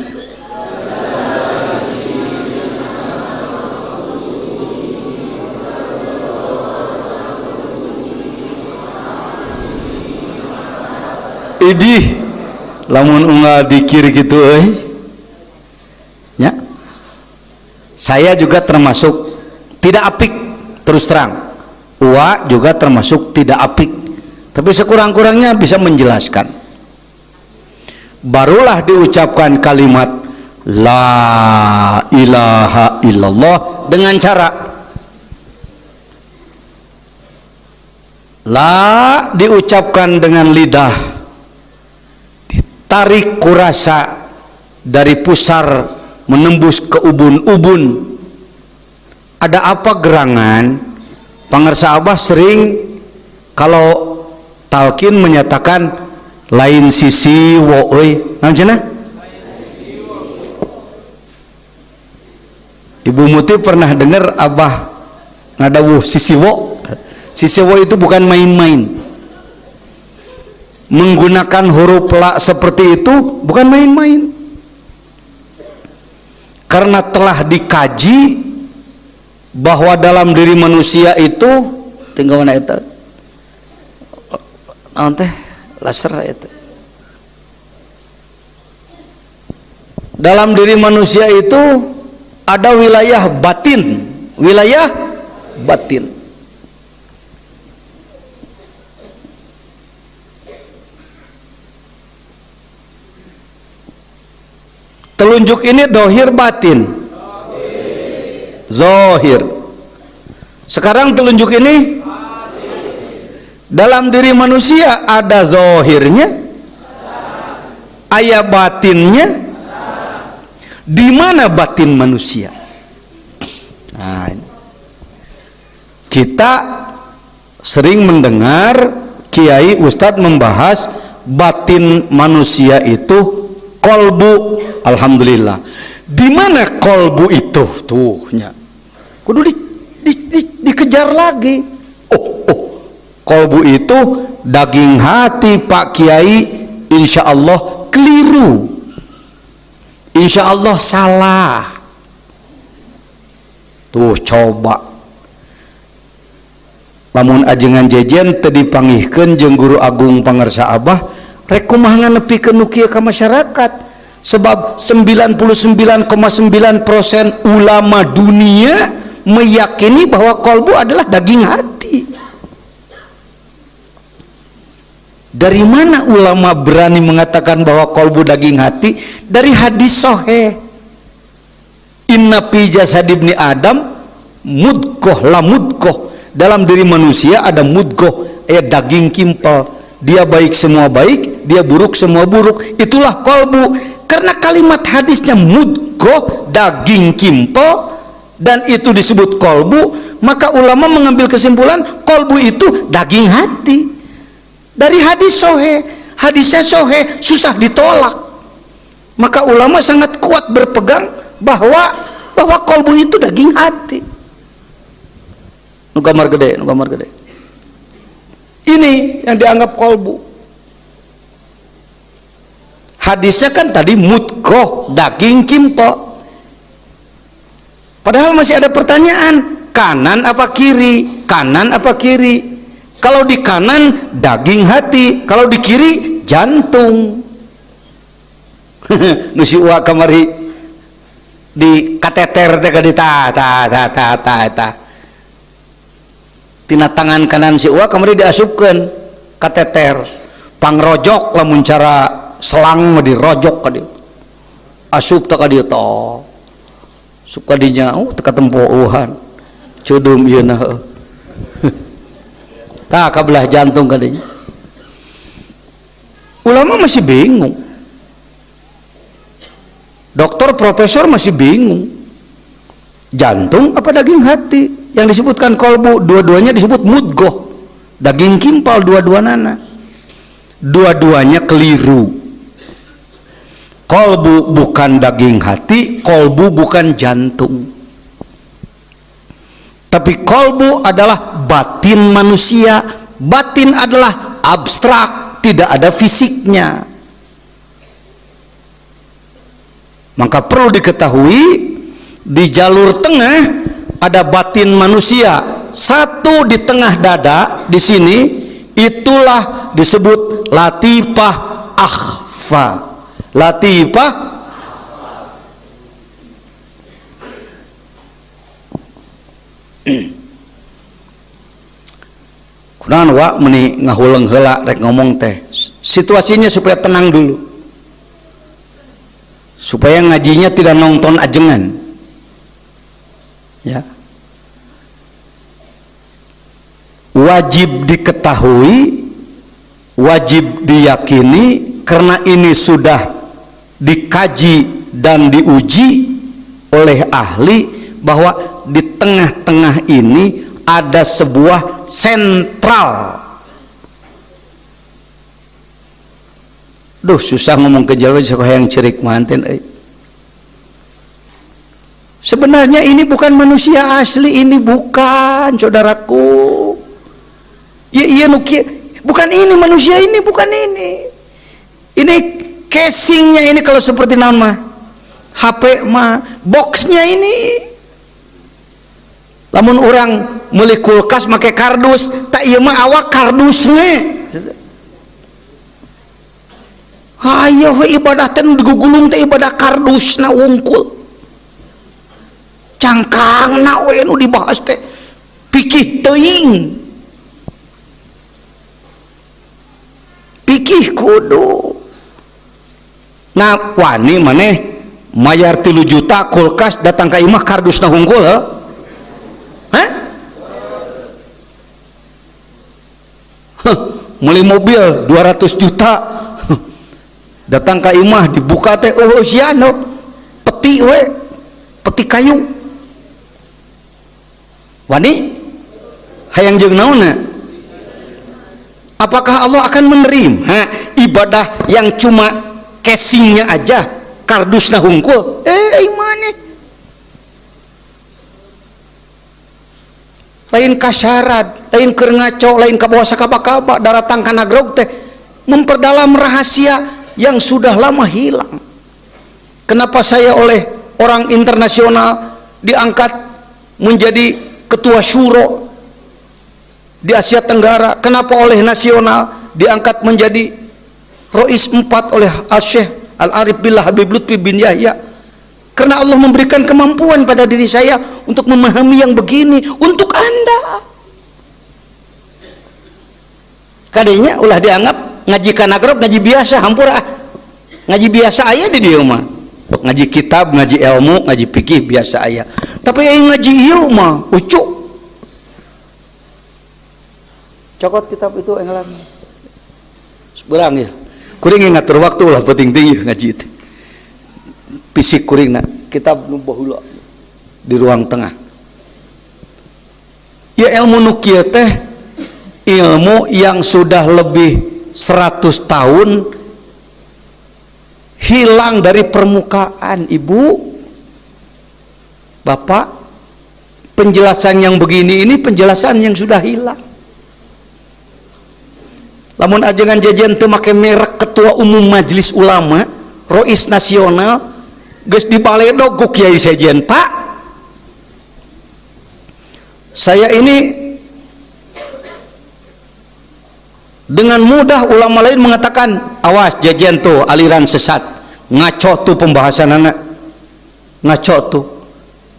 S1: idih lamun unggal dikir gitu ya saya juga termasuk tidak apik terus terang Uwa juga termasuk tidak apik tapi sekurang-kurangnya bisa menjelaskan barulah diucapkan kalimat la ilaha illallah dengan cara la diucapkan dengan lidah ditarik kurasa dari pusar menembus ke ubun-ubun ada apa gerangan pangarsa Abah sering kalau talqin menyatakan lain sisi wo euy naon cenah Ibu Muti pernah dengar Abah ngadawuh sisi wo itu bukan main-main menggunakan huruf la seperti itu bukan main-main karena telah dikaji bahwa dalam diri manusia itu tinggal mana itu nanti laser itu dalam diri manusia itu ada wilayah batin, telunjuk ini dohir batin, zohir. Sekarang telunjuk ini dalam diri manusia ada zohirnya, aya batinnya. Di mana batin manusia? Nah, kita sering mendengar kiai ustadz membahas batin manusia itu kolbu. Alhamdulillah. Di mana kolbu itu? Tuhnya kudu dikejar lagi. Kolbu itu daging hati Pak Kiai. Insya Allah keliru, insya Allah salah. Tuh coba lamun ajengan jejen teu dipanggihkeun jeung guru agung pangarsa Abah rek kumaha nganepikeun nu kieu ka masyarakat. Sebab 99,9% ulama dunia meyakini bahwa kolbu adalah daging hati. Dari mana ulama berani mengatakan bahwa kolbu daging hati? Dari hadis sahih. Inna fi jasad ibni Adam mudghah la mudghah. Dalam diri manusia ada mudghah, daging kimpal. Dia baik semua baik, dia buruk semua buruk. Itulah kolbu. Karena kalimat hadisnya mudghah, daging kimpal, dan itu disebut kolbu, maka ulama mengambil kesimpulan kolbu itu daging hati. Dari hadis sahih, hadisnya sahih, susah ditolak. Maka ulama sangat kuat berpegang bahwa kolbu itu daging hati. Nu gambar gede. Ini yang dianggap kolbu. Hadisnya kan tadi mudghah, daging kimpal. Padahal masih ada pertanyaan, kanan apa kiri? Kanan apa kiri? Kalau di kanan daging hati, kalau di kiri jantung. Nusi uak kamari di kateter teh di ta tina tangan kanan si uak kamari diasupkeun kateter pangrojok lamun cara selang dirojok ka dieu asup teh ka dieu to suka dinya teu katempohan cudum ieu na heuh tah kabelah jantung kadinya. Ulama masih bingung, dokter profesor masih bingung, jantung apa daging hati. Yang disebutkan kolbu dua-duanya disebut mudghah, daging kimpal dua-duanya. Dua-duanya keliru. Kolbu bukan daging hati, kolbu bukan jantung. Tapi kolbu adalah batin manusia. Batin adalah abstrak, tidak ada fisiknya. Maka perlu diketahui di jalur tengah ada batin manusia. Satu di tengah dada di sini, itulah disebut latifah akhfa. Latifah kunaon wa meni ngahuleung heula rek ngomong teh situasinya supaya tenang dulu, supaya ngajinya tidak nonton ajengan ya. Wajib diketahui, wajib diyakini, karena ini sudah dikaji dan diuji oleh ahli bahwa di tengah-tengah ini ada sebuah sentral. Duh susah ngomong ke Jawa yang cerik manten. Sebenarnya ini bukan manusia asli, ini bukan, saudaraku. Iya bukan ini manusia, ini bukan ini. Ini casingnya ini kalau seperti nama HP mah boxnya ini. Lamun orang meuli kulkas make kardus, tak ieu mah awak kardusnya. Hayo ibadah teh digugulung teh ibadah kardusna wungkul. Cangkangna we nu dibahas teh pikih teuing. Pikih kudu. Nah, wani maneh mayar 3 juta kulkas datang ka imah kardusna hungkul heuh? Hah? Meuli mobil 200 juta. Datang ke imah dibuka teh oh sia no peti we peti kayu wani hayang jeung naonna. Apakah Allah akan menerima ibadah yang cuma casingnya aja kardusna hungkul imane lain kasyarat lain keur ngaco lain ka bawa sakaba-kaba daratang kana grog teh memperdalam rahasia yang sudah lama hilang. Kenapa saya oleh orang internasional diangkat menjadi ketua syuro di Asia Tenggara? Kenapa oleh nasional diangkat menjadi Rois 4 oleh Al-Syekh Al-Arif Billah Habib Lutfi bin Yahya? Karena Allah memberikan kemampuan pada diri saya untuk memahami yang begini untuk Anda. Kadenya ulah dianggap ngaji kanagrog ngaji biasa hampura ngaji biasa aya di dieu mah ngaji kitab ngaji ilmu ngaji fikih biasa aya tapi yang ngaji ieu mah ucuk cokot kitab itu englan seberang ya kuring ngatur waktu lah penting tinggi ngaji itu fisik kuringna kitab nu baheula di ruang tengah ya ilmu nu kieu teh ilmu yang sudah lebih 100 tahun hilang dari permukaan. Ibu Bapak, penjelasan yang begini ini penjelasan yang sudah hilang. Lamun ajengan jajan teu make merek ketua umum majelis ulama Rois nasional geus dibaledo ku kiai sejen Pak. Saya ini dengan mudah ulama lain mengatakan awas jajan tuh aliran sesat ngaco tuh pembahasan anak ngaco tuh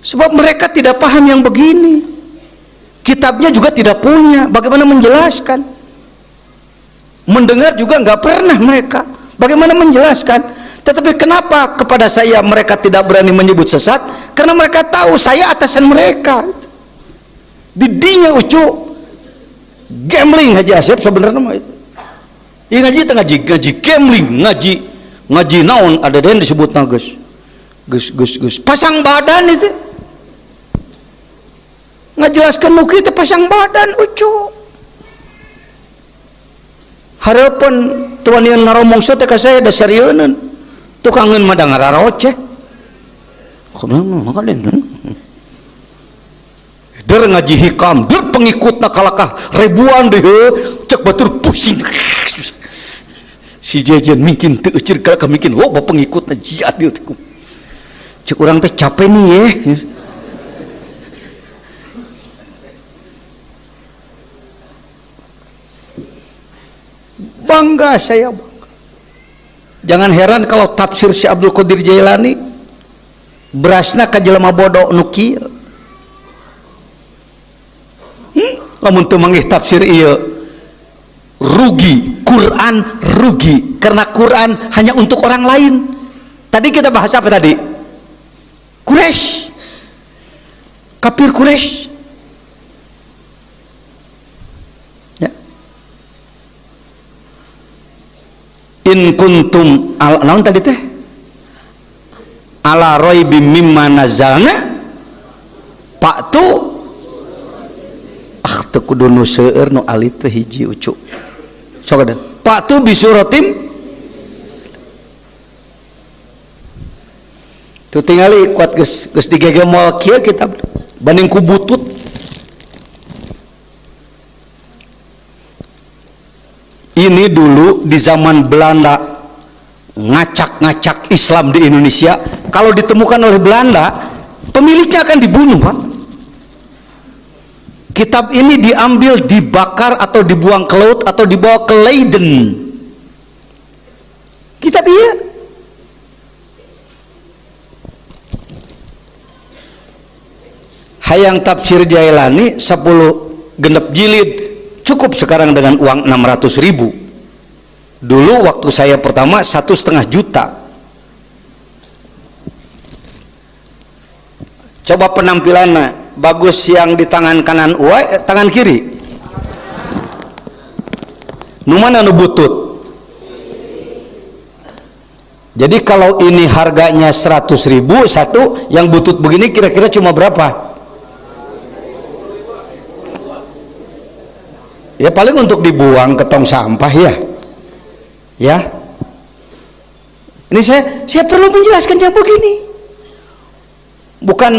S1: sebab mereka tidak paham yang begini kitabnya juga tidak punya bagaimana menjelaskan mendengar juga nggak pernah mereka bagaimana menjelaskan tetapi kenapa kepada saya mereka tidak berani menyebut sesat karena mereka tahu saya atasan mereka didinya ucu gambling Haji Asep sebenarnya mah itu. Ya ngaji gambling, ngaji naon ada den disebut nagus. Gus pasang badan itu. Ngajelaskeun nu kieu teh pasang badan ucu. Hareupeun tuan yang ngaromongso teh ka saya da sarieun. Tukangeun mah da ngararoceh. Kunaon mah den. Der ngaji hikam, der pengikutna kalakah ribuan deh, cek batur pusing. Si jajan mungkin teu euceur kalakah mungkin loba pengikutna jiat dieu teh. Cek urang teh capek nih ya. Bangga saya bangga. Jangan heran kalau tafsir si Abdul Qadir Jailani berasna ka jelema bodoh nu kieu. Lamun teu manggih tafsir ieu rugi, Quran rugi karena Quran hanya untuk orang lain. Tadi kita bahas apa tadi? Quraisy. Kafir Quraisy. Ya. In kuntum naon tadi teh? Ala raibim mimma nazalna Paktu teu kudu nu seueur nu alit teh hiji ucu sok ada Paktu bisuratim tu tingali kuat geus digegemol kieu kitab banding ku butut ini dulu di zaman Belanda ngacak-ngacak Islam di Indonesia kalau ditemukan oleh Belanda pemiliknya akan dibunuh Pak kitab ini diambil, dibakar atau dibuang ke laut atau dibawa ke Leiden. Kitab iya. Hayang tafsir Jailani 10 genep jilid cukup sekarang dengan uang 600.000. Dulu waktu saya pertama 1,5 juta. Coba penampilannya bagus yang di tangan kanan tangan kiri. Nu mana nu butut? Jadi kalau ini harganya 100.000 satu, yang butut begini kira-kira cuma berapa? Ya paling untuk dibuang ke tong sampah ya. Ya. Ini saya perlu menjelaskannya begini. Bukan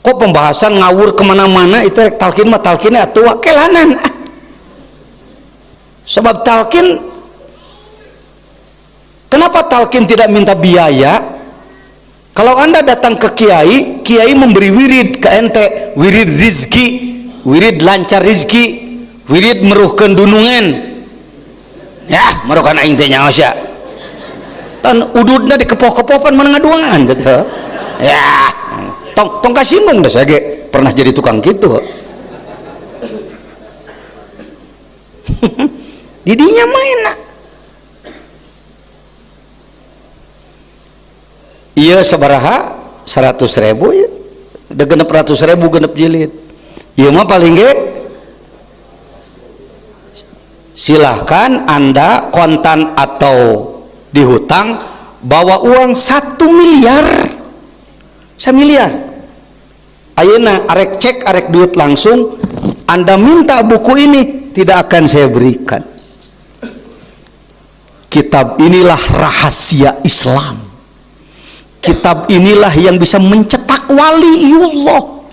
S1: kok pembahasan ngawur kemana-mana itu talqin mah talqinnya atuh kelanan. Sebab talqin, kenapa talqin tidak minta biaya? Kalau Anda datang ke kiai, kiai memberi wirid ke ente, wirid rizki, wirid lancar rizki, wirid meruhkeun dunungan. Ya, meruhkan aing teh nyaos ya. Tan ududna dikepoh-kepohan mana ngaduangan gitu. Ya, tong kasinggung dah saya pernah jadi tukang gitu. Didinya main nak. Iya sabaraha 100.000 ya. Udah genep 100.000 genep jilid. Iya mah paling ge silahkan Anda kontan atau dihutang, bawa uang 1 miliar. 1 miliar. Ayeuna arek cek arek duit langsung, Anda minta buku ini tidak akan saya berikan. Kitab inilah rahasia Islam. Kitab inilah yang bisa mencetak waliullah.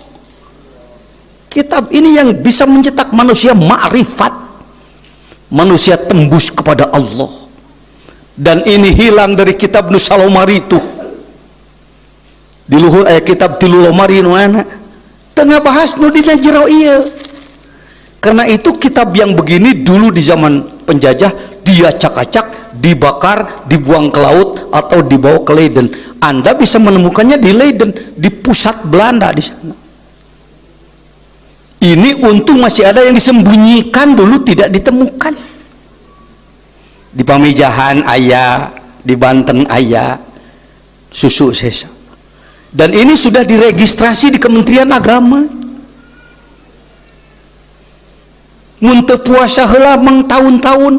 S1: Kitab ini yang bisa mencetak manusia ma'rifat, manusia tembus kepada Allah. Dan ini hilang dari kitab Nusalomari itu. Di luhur ayat kitab Tilulomari mana tengah bahas nu dina jero ieu. Karena itu kitab yang begini dulu di zaman penjajah dia acak-acak, dibakar, dibuang ke laut atau dibawa ke Leiden. Anda bisa menemukannya di Leiden, di pusat Belanda di sana. Ini untung masih ada yang disembunyikan, dulu tidak ditemukan. Di Pamijahan ayah, di Banten ayah, susu sesa. Dan ini sudah diregistrasi di Kementerian Agama. Mun teu puasa heula mang tahun-tahun,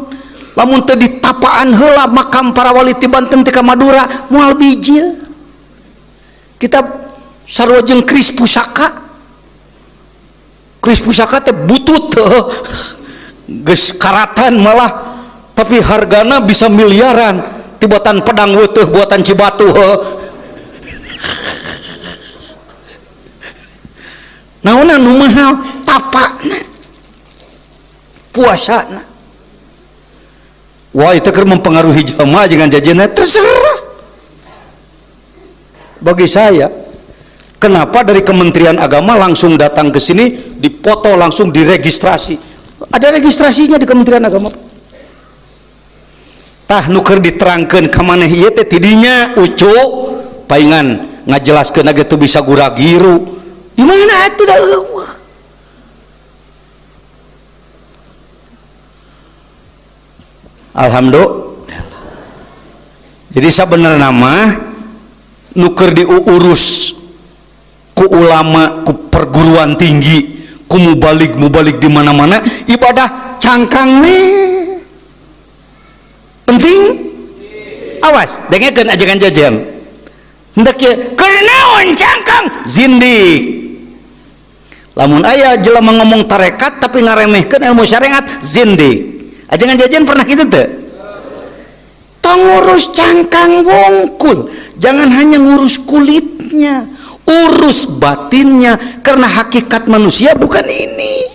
S1: lamun teu ditapaan heula makam para wali ti Banten ti ka Madura moal bijil. Kitab sarua jeung Kris Pusaka. Kris Pusaka teh butut geus karatan malah, tapi hargana bisa miliaran. Ti buatan pedang weuteuh buatan Cibatu. Naonna nu mahal tapana, puasana. Wah itu keur mempengaruhi jamaah dengan jajannya, terserah. Bagi saya, kenapa dari Kementerian Agama langsung datang ke sini, dipoto langsung diregistrasi? Ada registrasinya di Kementerian Agama. Tah nu keur diterangkeun ka maneh ieu teh tidinya ucu paingan ngajelaskeunage teu bisa guragiru. Di mana atuh da eueuh? Alhamdulillah. Jadi sebenarnya mah nuker diurus ku ulama, ku perguruan tinggi, ku mubalik di mana-mana, ibadah cangkang nih penting. Awas dengekeun ajakan jajan hendak ya kenaon cangkang zindik. Lamun aya jelema ngomong tarekat tapi ngaremehkeun ilmu syariat zindik. Ajangan jajan pernah gitu tuh. Tong ngurus cangkang wongkul, jangan hanya ngurus kulitnya, urus batinnya, karena hakikat manusia bukan ini.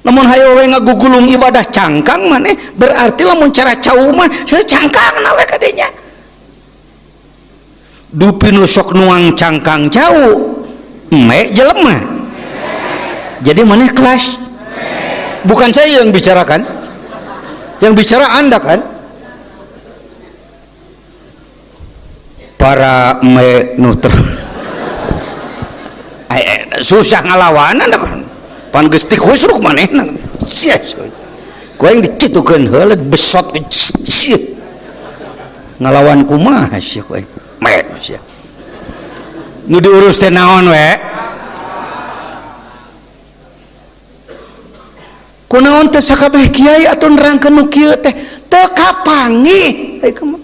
S1: Namun hayo we ngagugulung ibadah cangkang maneh berarti lamun cara cau mah cangkang nawe kadenya. Dupi nu sok nuang cangkang cau, eme jelema. Jadi mana kelas? Bukan saya yang bicarakan, yang bicara Anda kan. Para nuter susah ngalawan Anda kan. Pan geus ti khusruk manehna. Sia. Ku yang dikitukeun heula besot ngalawan kumaha sia ku. Mek sia. Nu diurus teh naon we? Kunaon teh sakabeh kiai atuh nerangkeun nu kieu teh teu kapanggih ai kumaha.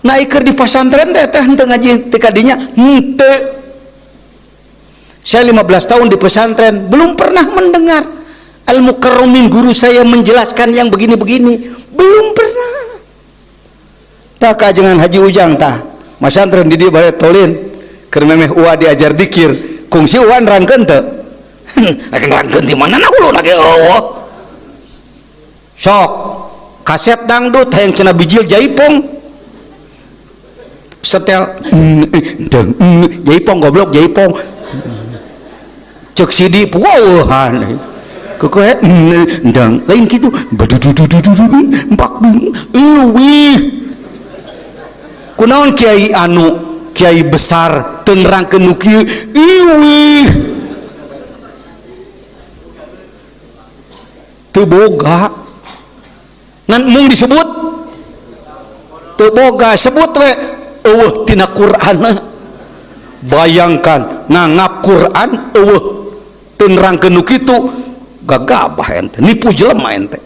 S1: Naik di pesantren teh henteu ngaji ti kadinya henteu. Saya 15 tahun di pesantren belum pernah mendengar al-mukarramin guru saya menjelaskan yang begini-begini, belum pernah. Tah kajengan Haji Ujang tah pesantren di dieu bare tolin keur memeh uwa diajar dikir kungsi uwa nerangkeun teu. Nerangkeun di manana ulun ge eueuh. Sok kaset dangdut hayang cenah bijil jaipong setel jaipong goblok jaipong cek sidi puweuhan kukuhe ndang lain kitu empak eueuh kunaon kiai anu kiai besar teu nerangkeun nu kieu eueuh teu boga ngan mung disebut teu boga sebut we eueuh tina Qur'an. Bayangkan ngangap Quran eueuh teu nerangkeun nu kitu gagabah ente nipu jelema ente.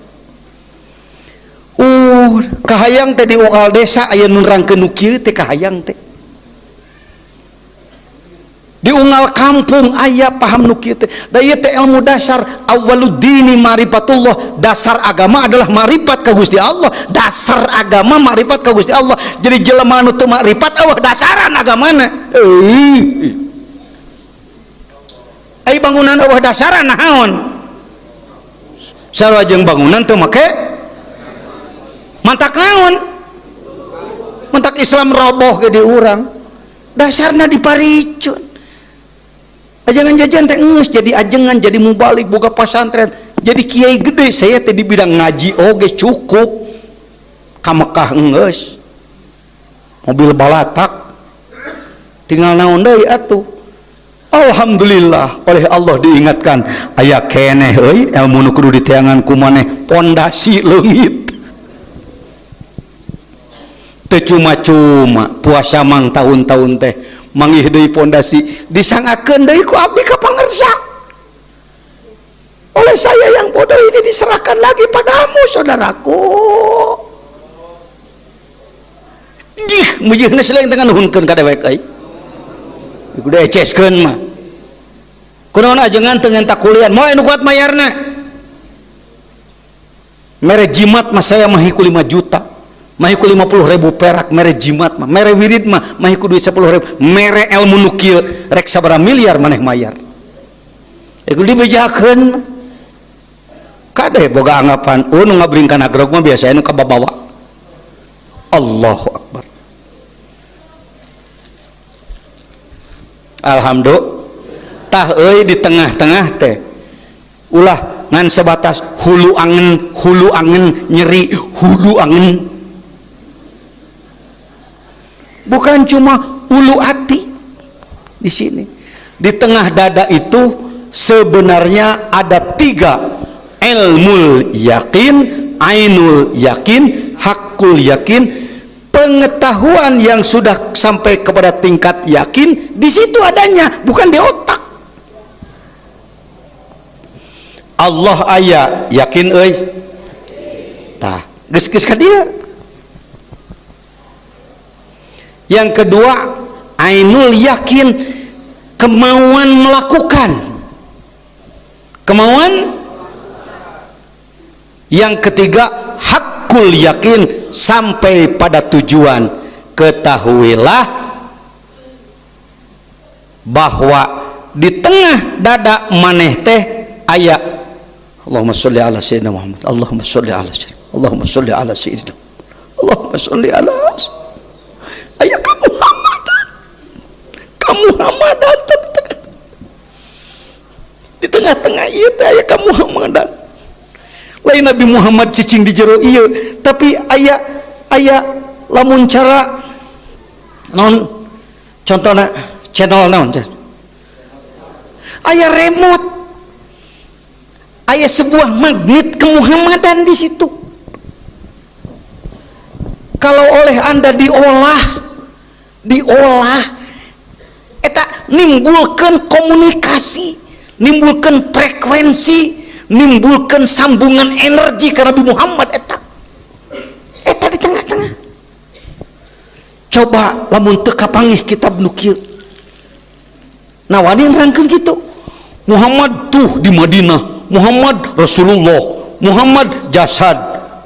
S1: Kahayang teh di unggal desa aya nu nerangkeun nu kieu teh kahayang teh. Di unggal kampung aya paham nu kieu teh. Da ieu teh ilmu dasar awwaluddini ma'rifatullah. Dasar agama adalah ma'rifat ka Gusti Allah. Dasar agama ma'rifat ka Gusti Allah. Jadi jelema anu teu ma'rifat eueuh dasaran agamana. Ai bangunan eueuh dasaran naon? Sarua jeung bangunan teu make mantak naon? Mantak Islam roboh ge di urang. Dasarna diparicun. Ajengan jajan teh geus jadi ajengan jadi mubalik boga pesantren jadi kiai gede saya teh di bidang ngaji oge cukup ka Mekah geus mobil balatak tinggal naon deui atuh. Alhamdulillah oleh Allah diingatkan aya keneh euy ilmu nu kudu diteangan ku maneh pondasi leungit teu cuma-cuma puasa mang tahun-tahun teh mangih deui pondasi disangakeun deui ku abdi ka pangarsa. Oleh saya yang bodoh ini diserahkan lagi padamu saudaraku. Jih, mujihna selain tengah nuhunkeun ka dewek euy. Kudu eceskeun mah. Kunaon ajengan teu ngenta kuliah, moal anu kuat mayarna. Mere jimat mah saya mah hiku 5 juta. Mahiku 50.000 perak mere jimat mah mere wirid mah mahiku duit 10.000 mere ilmu nu kieu rek sabaraha miliar maneh mayar kudu dibejakeun kade boga anggapan nu ngabringkan agrog mah biasa nu kababawa. Allahu akbar. Alhamdulillah tah euy di tengah-tengah teh ulah ngan sebatas hulu angen nyeri hulu angen. Bukan cuma ulu hati di sini. Di tengah dada itu sebenarnya ada 3 ilmul yakin, ainul yakin, hakul yakin. Pengetahuan yang sudah sampai kepada tingkat yakin di situ adanya, bukan di otak. Allah aya yakin euy. Tah, geus ka dia. Yang kedua ainul yakin, kemauan melakukan, kemauan. Yang ketiga hakul yakin, sampai pada tujuan. Ketahuilah bahwa di tengah dada maneh teh aya Allahumma sholli ala sayyidina Muhammad, Allahumma sholli ala sayyidina, Allahumma sholli ala sayyidina, Allahumma sholli ala aya Muhammadan tengah-tengah ieu teh aya ka Muhammadan. Lain Nabi Muhammad cicing di jero ieu, tapi aya lamun cara non contohna channel naon aya remote, aya sebuah magnet kemuhammadan di situ. Kalau oleh Anda diolah eta nimbulkeun komunikasi, nimbulkeun frekuensi, nimbulkeun sambungan energi ka Nabi Muhammad eta di tengah-tengah. Coba lamun teu kapanggih kitab nu kieu nawani nerangkeun kitu. Muhammad tuh di Madinah, Muhammad Rasulullah, Muhammad jasad,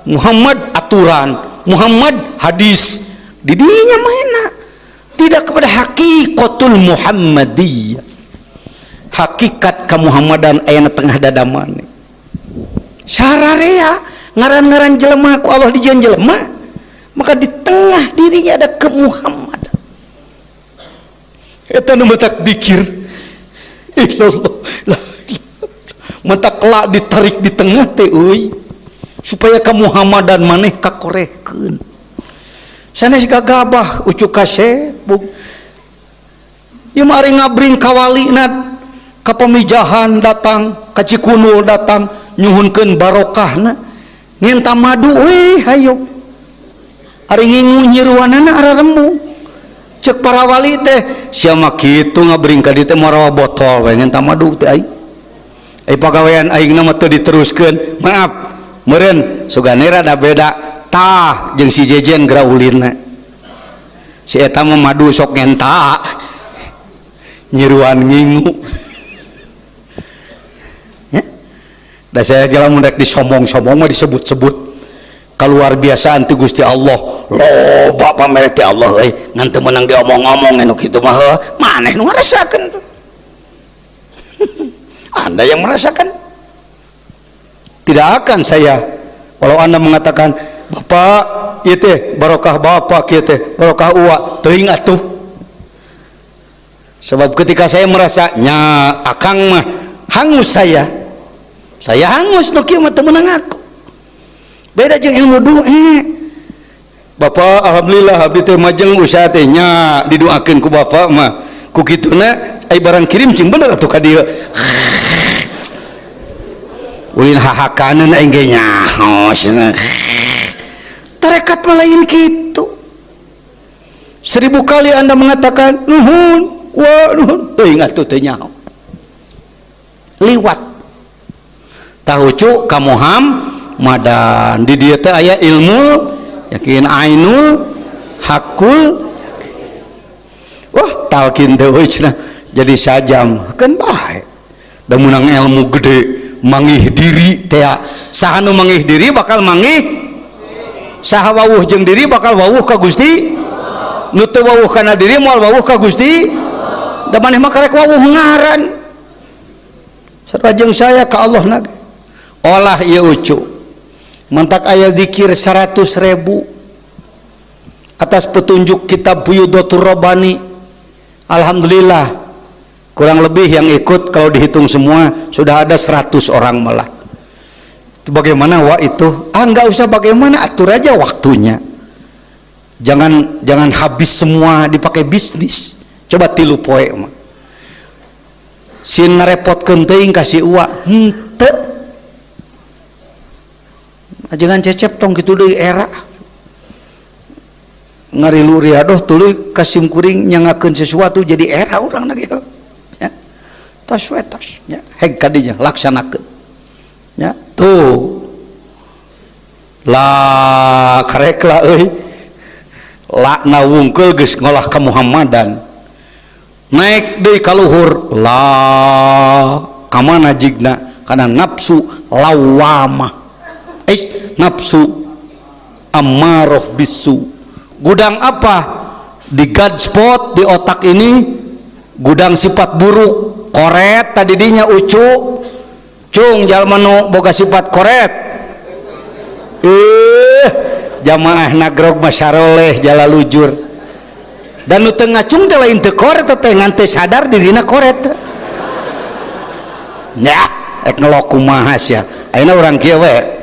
S1: Muhammad aturan, Muhammad hadis. Di dinya mana tidak kepada hakikatul Muhammadiyah, hakikat kemuhammadan aya na tengah dada maneh. Sararea ngaran-ngaran jelema ku Allah dijieun jelema, maka di tengah dirinya ada kemuhammadan. Eta nu matak dikir illallah la matak la ditarik di tengah teh euy supaya kemuhammadan maneh kakorekeun. Sanes gagabah ucuk kasebuk ieu mah ari ngabring ka walina, ka pamijahan datang, ka Cikunul datang nyuhunkeun barokahna, nginta madu we hayo. Ari ngingu nyiruanana araremu. Cek para wali teh sia mah kitu ngabring ka dieu teh marawa botol we nginta madu teh ai. Ai pagawean aingna mah teu diteruskeun. Maaf, meureun sugane rada beda tah jeung si jejen geura ulinna. Si eta mah madu sok ngenta. Nyiruan ngingu. Da saya geus lamun rek disombong-sombong mah disebut-sebut kaluar biasaan ti Gusti Allah. Loba pamere ti Allah euy, ngan teu meunang diomong-omong anu kitu mah maneh nu ngarasakeun. Anda yang merasakan. Tidak akan saya walau Anda mengatakan Bapak ieu teh barokah bapak kieu teh barokah uwa teuing atuh. Sebab ketika saya merasa nya akang mah hangus saya hangus nu kieu mah teu meunang aku. Beda jeung yang nuduh Bapak alhamdulillah abdi teh majeng usaha teh nya didoakeun ku bapak mah ku kituna ai barang kirim cing bener atuh ka dieu. Ulin hahakaneun aing ge nyaho tarekat mah lain kitu. 1000 kali Anda mengatakan nuhun wa nuhun teuing atuh teu nyaho. Liwat tahucu ka Muhammadan di dieu teh aya ilmu yakin ainul hakul. Wah talkin teh euy cenah jadi sajam keun bae. Da menang ilmu gede mangih diri teh saha nu mangih diri bakal mangih, saha wawuh jeung diri bakal wawuh ka Gusti. Nu teu wawuh kana diri moal wawuh ka Gusti. Da maneh mah karek wawuh ngaran. Sareng saya ka Allah na olah ieu ucu mantak aya zikir 100.000 atas petunjuk kitab Buyudatur Rabbani. Alhamdulillah kurang lebih yang ikut kalau dihitung semua sudah ada 100 orang malah. Itu bagaimana itu? Enggak usah bagaimana, atur aja waktunya. Jangan habis semua dipakai bisnis. Coba 3 poe mah. Sin ngarepotkeun teuing kasih uwa henteu. Jangan cecep tong kitu deui era. Ngarilu riadoh tuluy kasim kuring nyangakeun sesuatu jadi era urang na kieu. Ya. Tos we tos nya heg kadinya laksanakeun. Ya, tuh. La karek la euy. La nawungkeul geus ngolah ka Muhammadan. Naik deui ka luhur la ka mana jigna kana nafsu lawamah. Nafsu ammaroh bisu. Gudang apa di God spot di otak ini? Gudang sifat buruk. Koret tadi dinya ucu cung jalma nu boga sifat koret. Jamaah nagrog masyaroleh jala lujur. Dan nu teu ngacung teh lain teu koret teh ngan teh sadar dirina koret. ya ngelok kumaha ya ayeuna urang kieu we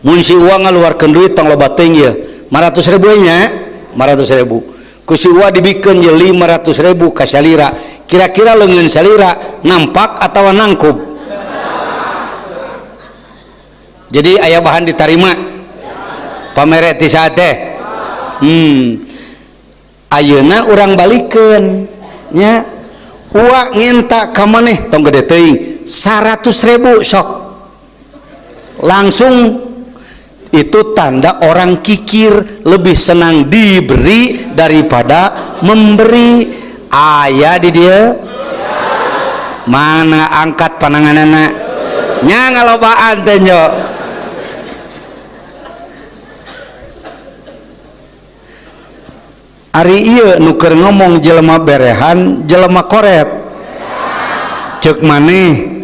S1: mun si uang ngaluarkeun duit tong loba teuing ye 500.000 nya 500.000 ku si uang dibikeun ye 500.000 ka salira kira-kira leungeun salira nampak atawa nangkub jadi aya bahan ditarima pamere ti saha teh ayeuna urang balikeun nya uang ngenta ka maneh tong gede teuing 100.000 sok langsung itu tanda orang kikir lebih senang diberi daripada memberi aya di dia mana angkat pananganana nya ngalobaan teh nyo ari ieu nu keur ngomong jelema berehan jelema koret ceuk maneh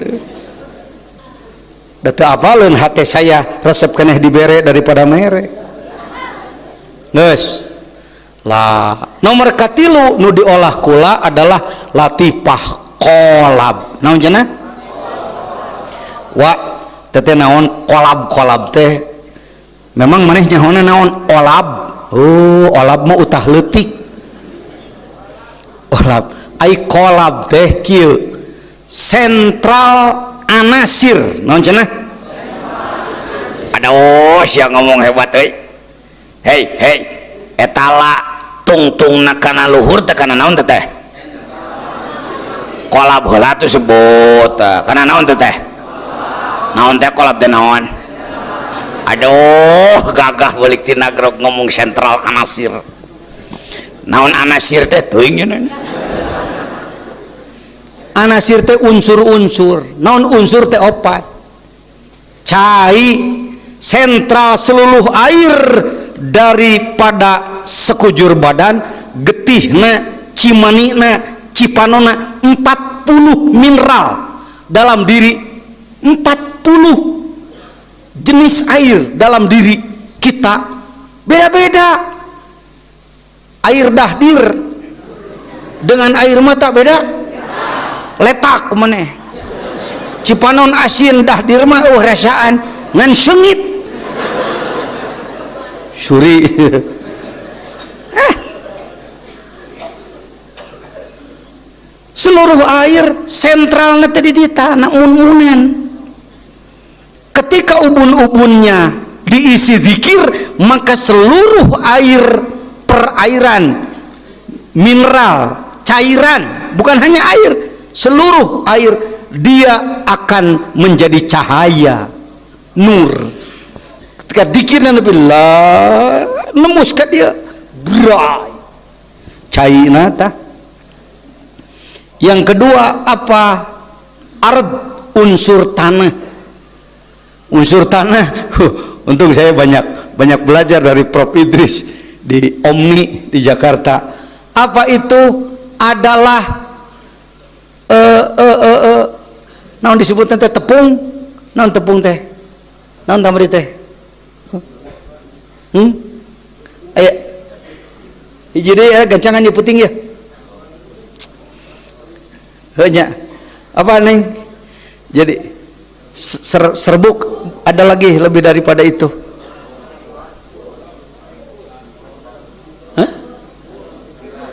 S1: datu apaleun hate saya resep keneh dibere daripada mere geus lah nomor katilu nu diolah kula adalah latifah kolab naon cenah wa teh naon kolab teh memang maneh nyahoana naon olab olab mah utah leutik olab ai kolab teh kieu sentral anasir naon cenah aduh sia ngomong hebat euy hei etala tungtungna kana luhur teh kana naon teh kolab heula tuh sebut kana naon teh naon teh kolab teh naon aduh gagah balik tina grog ngomong sentral anasir naon anasir teh teuing yeuna anasir teh unsur-unsur naon unsur teh opat cai sentral seluruh air daripada sekujur badan getihna cimanina cipanona 40 mineral dalam diri 40 jenis air dalam diri kita beda-beda air dahdir dengan air mata beda letak maneh cipanon asin dahdir mah rasaan ngan sengit suri seluruh air sentralnya tadi di tanah un-unan ketika ubun-ubunnya diisi zikir maka seluruh air perairan mineral cairan bukan hanya air seluruh air dia akan menjadi cahaya nur ketika dikirnya lebih lah nemus ke dia brai cairna tah yang kedua apa ard unsur tanah untung saya banyak belajar dari Prof Idris di Omni di Jakarta apa itu adalah naon disebutna teh tepung naon tepung teh naon tamri teh aya hiji deui aya gancangan di puting ya heunya apa neng jadi serbuk ada lagi lebih daripada itu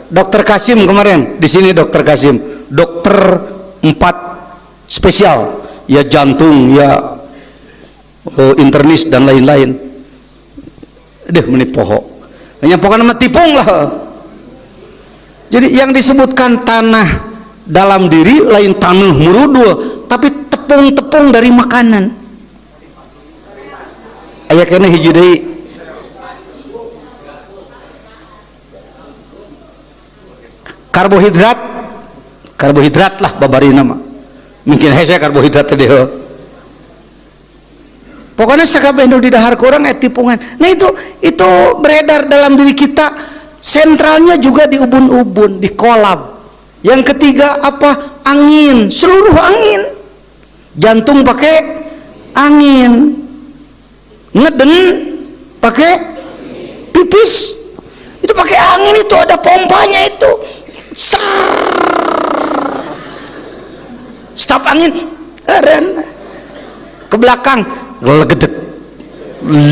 S1: Dokter Kasim kemarin di sini Dokter Kasim dokter 4 spesial ya jantung ya internis dan lain-lain menit poho hanya pokoknya mah tipung lah jadi yang disebutkan tanah dalam diri lain tanah murudul tapi tepung-tepung dari makanan aya kene hiji deui karbohidrat lah babarina mah mungkin hese karbohidrat teh pokoknya sakabeh nu di dahar kurang tipungan nah itu beredar dalam diri kita sentralnya juga di ubun-ubun di kolab yang ketiga apa angin seluruh angin jantung pakai angin ngeden pakai pipis itu pakai angin itu ada pompanya itu stop angin eren ke belakang legedeg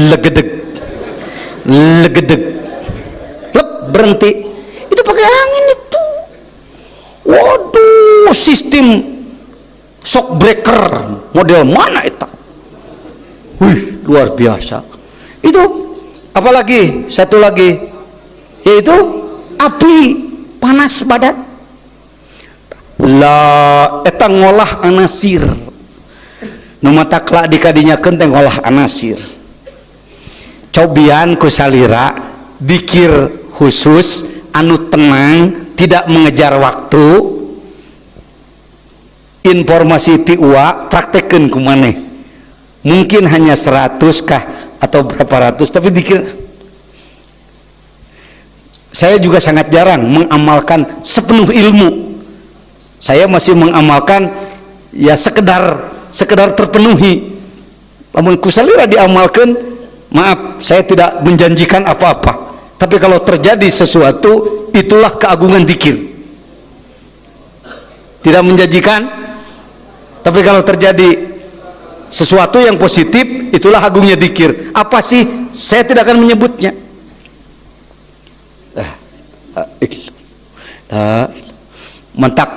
S1: legedeg legedeg lep berhenti itu pakai angin itu. Waduh, sistem shock breaker model mana itu? Wih, luar biasa itu. Apalagi satu lagi yaitu api panas badan. La eta ngolah anasir nu mata kelak dikadinya kenteng ngolah anasir. Cobian ku salira dikir khusus anu tenang, tidak mengejar waktu. Informasi ti uwa praktekeun ku maneh. Mungkin hanya 100 kah atau berapa ratus, tapi dikir. Saya juga sangat jarang mengamalkan sepenuh ilmu. Saya masih mengamalkan ya sekedar terpenuhi. Namun kusalira diamalkan, maaf saya tidak menjanjikan apa-apa, tapi kalau terjadi sesuatu itulah keagungan zikir. Tidak menjanjikan, tapi kalau terjadi sesuatu yang positif itulah agungnya zikir. Apa sih? Saya tidak akan menyebutnya. Mentak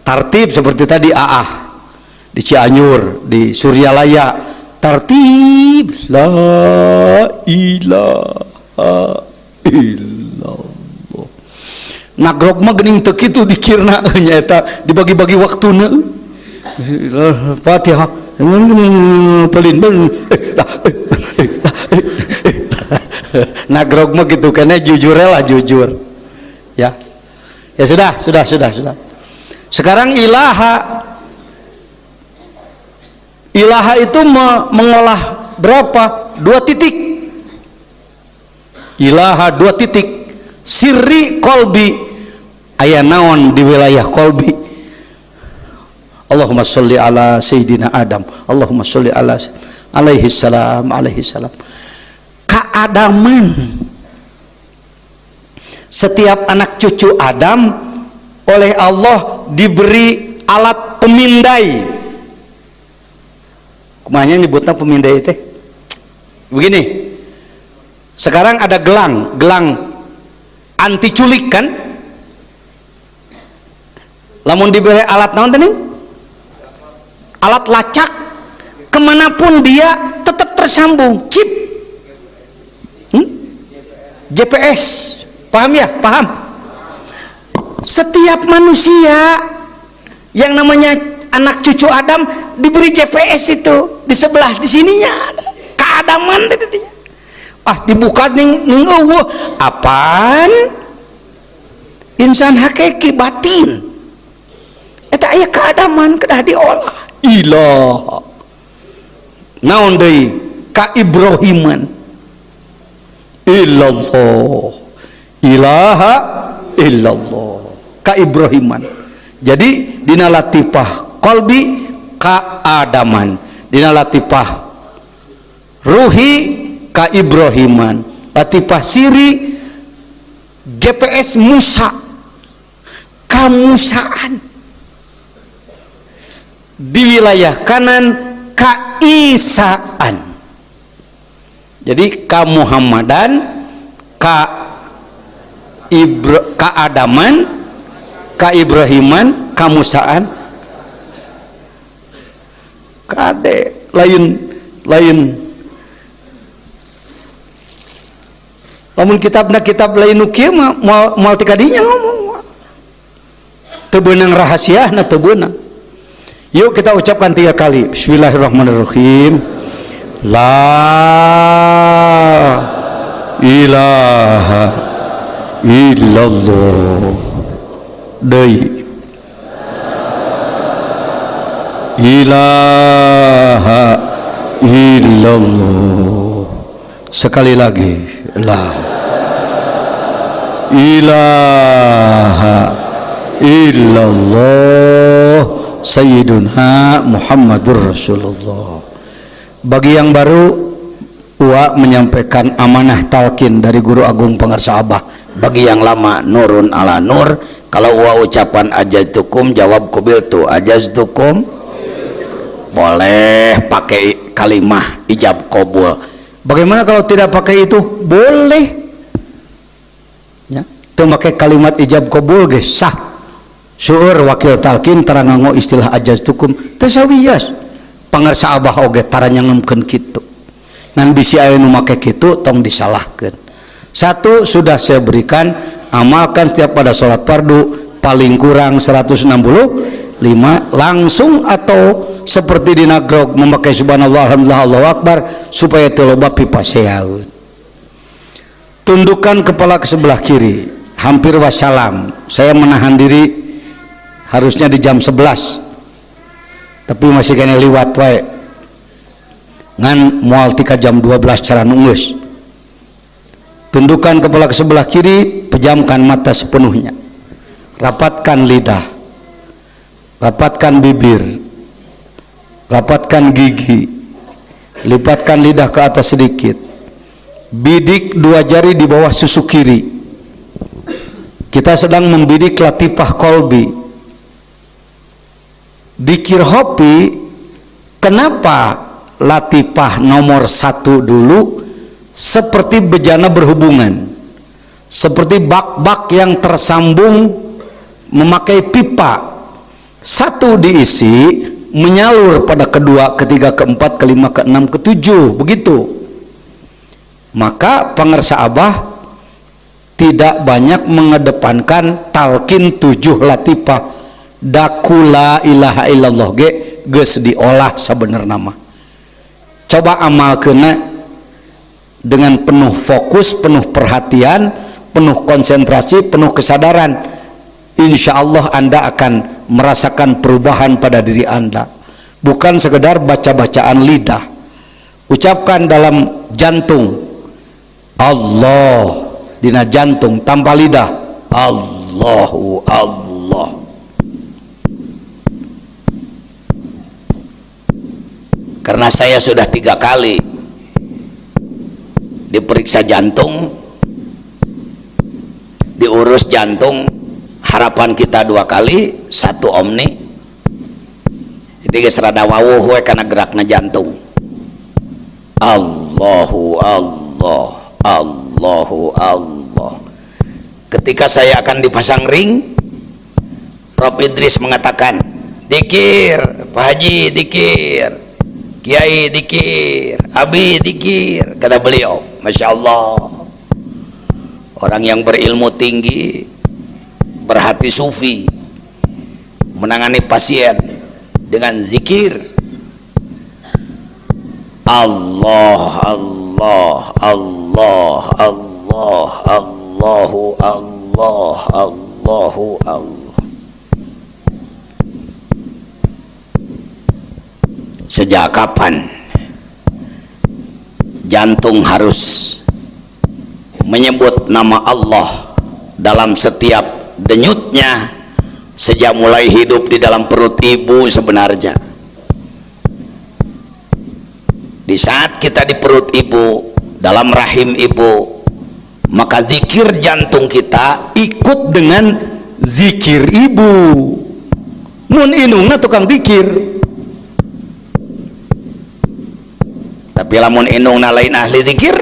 S1: tartib seperti tadi di Cianjur, di Suryalaya, tartib la ilaha illallah. Nagrog mah geuning teu kitu dikirna nya eta dibagi-bagi waktuna. Fatihah tolin nagrog mah gitu kana jujur lah, jujur ya. Ya sudah. Sekarang ilaha itu mengolah berapa? 2 titik. Ilaha 2 titik. Sirri kolbi aya naon di wilayah kolbi. Allahumma sholli ala sayyidina Adam. Allahumma sholli ala alaihi salam. Keadaman setiap anak cucu Adam oleh Allah diberi alat pemindai. Kumanya nyebutnya pemindai teh begini. Sekarang ada gelang anti culik kan? Lamun diberi alat naon teh nih? Alat lacak, kemanapun dia tetap tersambung. Chip GPS, paham ya? Paham. Setiap manusia yang namanya anak cucu Adam diberi GPS itu di sebelah di sininya ada keadaman tadi. Dibuka ning apaan? Insan hakiki batin. Eta aya keadaman kedah diolah. Ilah. Naon deui? Ka Ibrahiman. Illallah. Ilaha illallah. Kaibrahiman. Jadi dina latifah qalbi kaadaman, dina latifah ruhi kaibrahiman, latifah siri GPS Musa kamusaan, di wilayah kanan kaisaan. Jadi kamuhammadan kaadaman, kaibrahiman, kamusaan, kade lain. Lamun kitab lain nu kieu mah moal ti kadinya ngomong. Teu beunang rahasiana teu beunang. Yuk kita ucapkan 3 kali. Bismillahirrahmanirrahim. La ilaha illallah. Deui ilaha illallah. Sekali lagi, la ilaha illallah sayyiduna Muhammadur Rasulullah. Bagi yang baru, Uwa menyampaikan amanah talqin dari Guru Agung Pangarsa Abah. Bagi yang lama, nurun ala nur. Kalau Uwa ucapan ajaztukum, jawab qabiltu. Ajaztukum boleh pakai kalimah ijab qabul. Bagaimana kalau tidak pakai itu? Boleh ya, itu pakai kalimat ijab qabul ge sah. Syuur wakil talkin tara nganggo istilah ajaztukum tasawiyas. Pangarsa abah oge tara nyangemkeun kitu. Ngan bisi aya nu make kitu tong disalahkeun. Satu sudah saya berikan, amalkan setiap pada sholat fardu paling kurang 165 langsung atau seperti di nagrog memakai subhanallah alhamdulillah Allahu akbar supaya teloba pipa seyaun. Tundukkan kepala ke sebelah kiri, hampir wassalam. Saya menahan diri harusnya di jam 11 tapi masih kena liwat wae ngan moal tika jam 12 cara nunggus. Tundukkan kepala ke sebelah kiri, pejamkan mata sepenuhnya, rapatkan lidah, rapatkan bibir, rapatkan gigi, lipatkan lidah ke atas sedikit, bidik dua jari di bawah susu kiri. Kita sedang membidik latifah kolbi. Dikir hopi, kenapa latifah nomor 1 dulu? Seperti bejana berhubungan, seperti bak-bak yang tersambung memakai pipa, satu diisi menyalur pada kedua, ketiga, keempat, kelima, keenam, ketujuh, begitu. Maka pangarsa abah tidak banyak mengedepankan talkin 7 latifah. Dakula ilaha illallah ge geus diolah sebenarnya mah. Coba amal kena dengan penuh fokus, penuh perhatian, penuh konsentrasi, penuh kesadaran. Insya Allah Anda akan merasakan perubahan pada diri Anda. Bukan sekedar baca-bacaan lidah. Ucapkan dalam jantung Allah, dina jantung tanpa lidah Allahu Allah. Karena saya sudah 3 kali diperiksa jantung, diurus jantung, harapan kita 2 kali, 1 omni. Jadi geus rada wawuh we kana gerakna jantung. Allahu Allah, Allahu Allah. Ketika saya akan dipasang ring, Prof Idris mengatakan, "Dikir, Pak Haji dikir, Kiai dikir, Abi dikir," kata beliau. Masya Allah, orang yang berilmu tinggi, berhati sufi, menangani pasien dengan zikir Allah, Allah, Allah, Allah, Allahu Allah, Allahu Allah. Sejak kapan jantung harus menyebut nama Allah dalam setiap denyutnya? Sejak mulai hidup di dalam perut ibu sebenarnya. Di saat kita di perut ibu, dalam rahim ibu, maka zikir jantung kita ikut dengan zikir ibu. Mun inungna tukang zikir, tapi lamun indungna lain ahli zikir,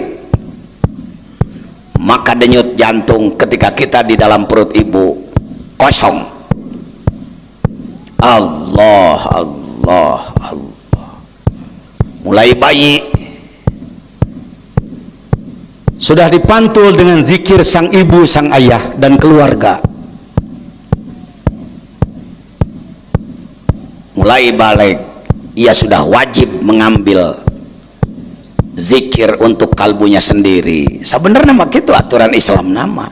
S1: maka denyut jantung ketika kita di dalam perut ibu kosong. Allah, Allah, Allah. Mulai bayi sudah dipantul dengan zikir sang ibu, sang ayah dan keluarga. Mulai balik ia sudah wajib mengambil zikir untuk kalbunya sendiri. Sebenarnya mah itu aturan Islam nama.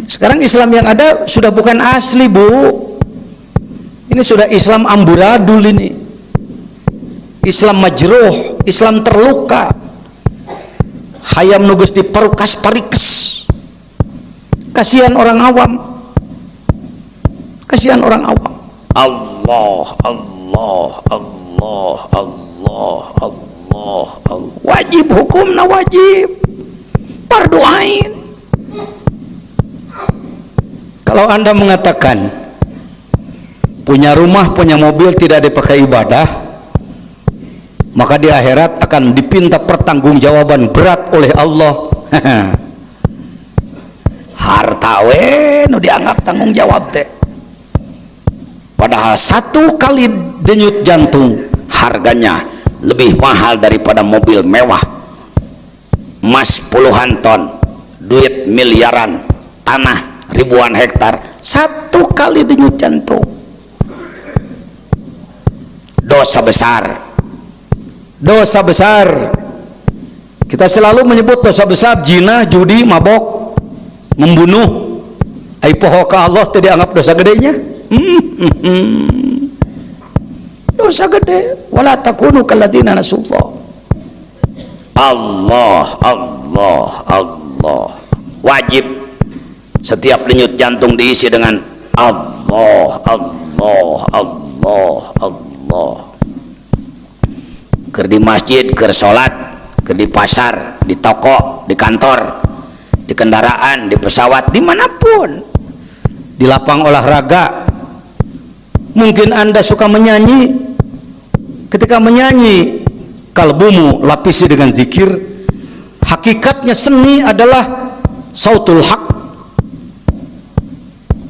S1: Sekarang Islam yang ada sudah bukan asli, Bu. Ini sudah Islam amburadul ini. Islam majruh, Islam terluka. Hayam nugus diperukas parikes. Kasihan orang awam. Kasihan orang awam. Allah, Allah, Allah, Allah, Allah. Allah. Wajib hukumna wajib, fardu ain. Kalau Anda mengatakan punya rumah, punya mobil tidak dipakai ibadah, maka di akhirat akan dipinta pertanggungjawaban berat oleh Allah. Harta we nu dianggap tanggung jawab teh, padahal satu kali denyut jantung harganya lebih mahal daripada mobil mewah, emas puluhan ton, duit miliaran, tanah ribuan hektar. Satu kali denyut jantung, dosa besar. Dosa besar. Kita selalu menyebut dosa besar zina, judi, mabok, membunuh. Ai poho ka Allah teu dianggap dosa gedenya. Dosa gede. Wala takunu kalladzina nasullah. Allah, Allah, Allah. Wajib setiap denyut jantung diisi dengan Allah, Allah, Allah, Allah. Keur di masjid, keur salat, keur di pasar, di toko, di kantor, di kendaraan, di pesawat, dimanapun, di lapang olahraga. Mungkin Anda suka menyanyi. Ketika menyanyi, kalbumu lapisi dengan zikir. Hakikatnya seni adalah sautul haq.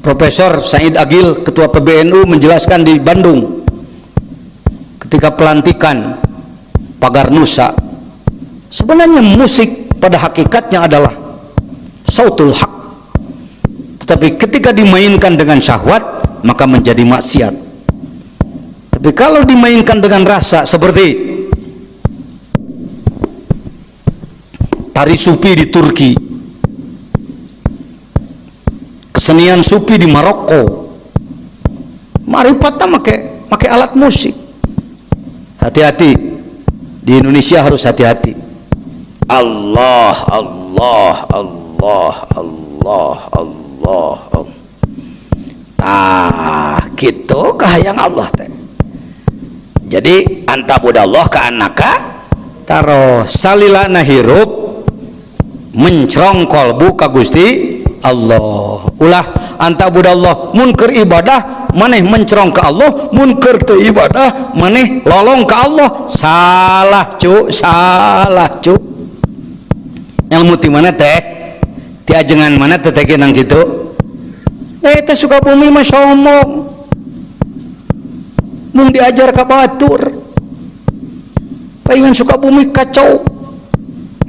S1: Profesor Said Agil, Ketua PBNU, menjelaskan di Bandung ketika pelantikan Pagar Nusa, sebenarnya musik pada hakikatnya adalah sautul haq, tetapi ketika dimainkan dengan syahwat maka menjadi maksiat. Tapi kalau dimainkan dengan rasa, seperti tari sufi di Turki, kesenian sufi di Maroko, maripatna make alat musik. Hati-hati, di Indonesia harus hati-hati. Allah, Allah, Allah, Allah, Allah. Nah, gitu kahayang Allah teh. Jadi antabudallah ka annaka taro salilana hirup mencrong kolbu ka Gusti Allah. Ulah antabudallah mun keur ibadah maneh mencrong ke Allah, mun keur teu ibadah maneh lolong ke Allah. Salah cu, salah cu. Ilmu ti mana teh? Ti ajengan mana teh teh nang kitu? Teh Sukabumi mah sombong. Mun diajar ka batur. Paingan Sukabumi kacau.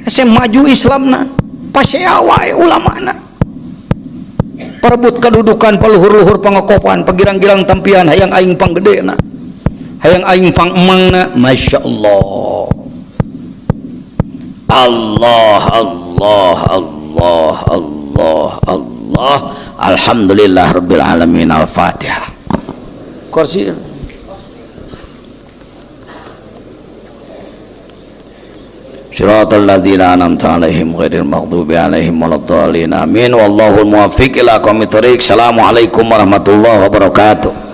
S1: Ese maju Islamna, pasea wae ulamana. Perebut kedudukan paluhur-luhur pangakopan, pagirang-girang tampian, hayang aing panggedena, hayang aing pangemangna. Masya Allah. Allah, Allah, Allah, Allah, Allah. Alhamdulillah Rabbil Alamin. Al-Fatihah. Kursi. Shiratal ladzina an'amta 'alaihim ghairil maghdubi 'alaihim waladdallin. Amin. Wallahul muwaffiq ila aqwamit thoriq. Assalamualaikum warahmatullahi wabarakatuh.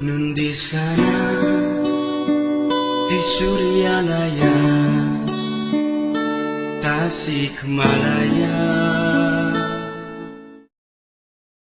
S2: Nun di sana di Suryanaya, Tasikmalaya,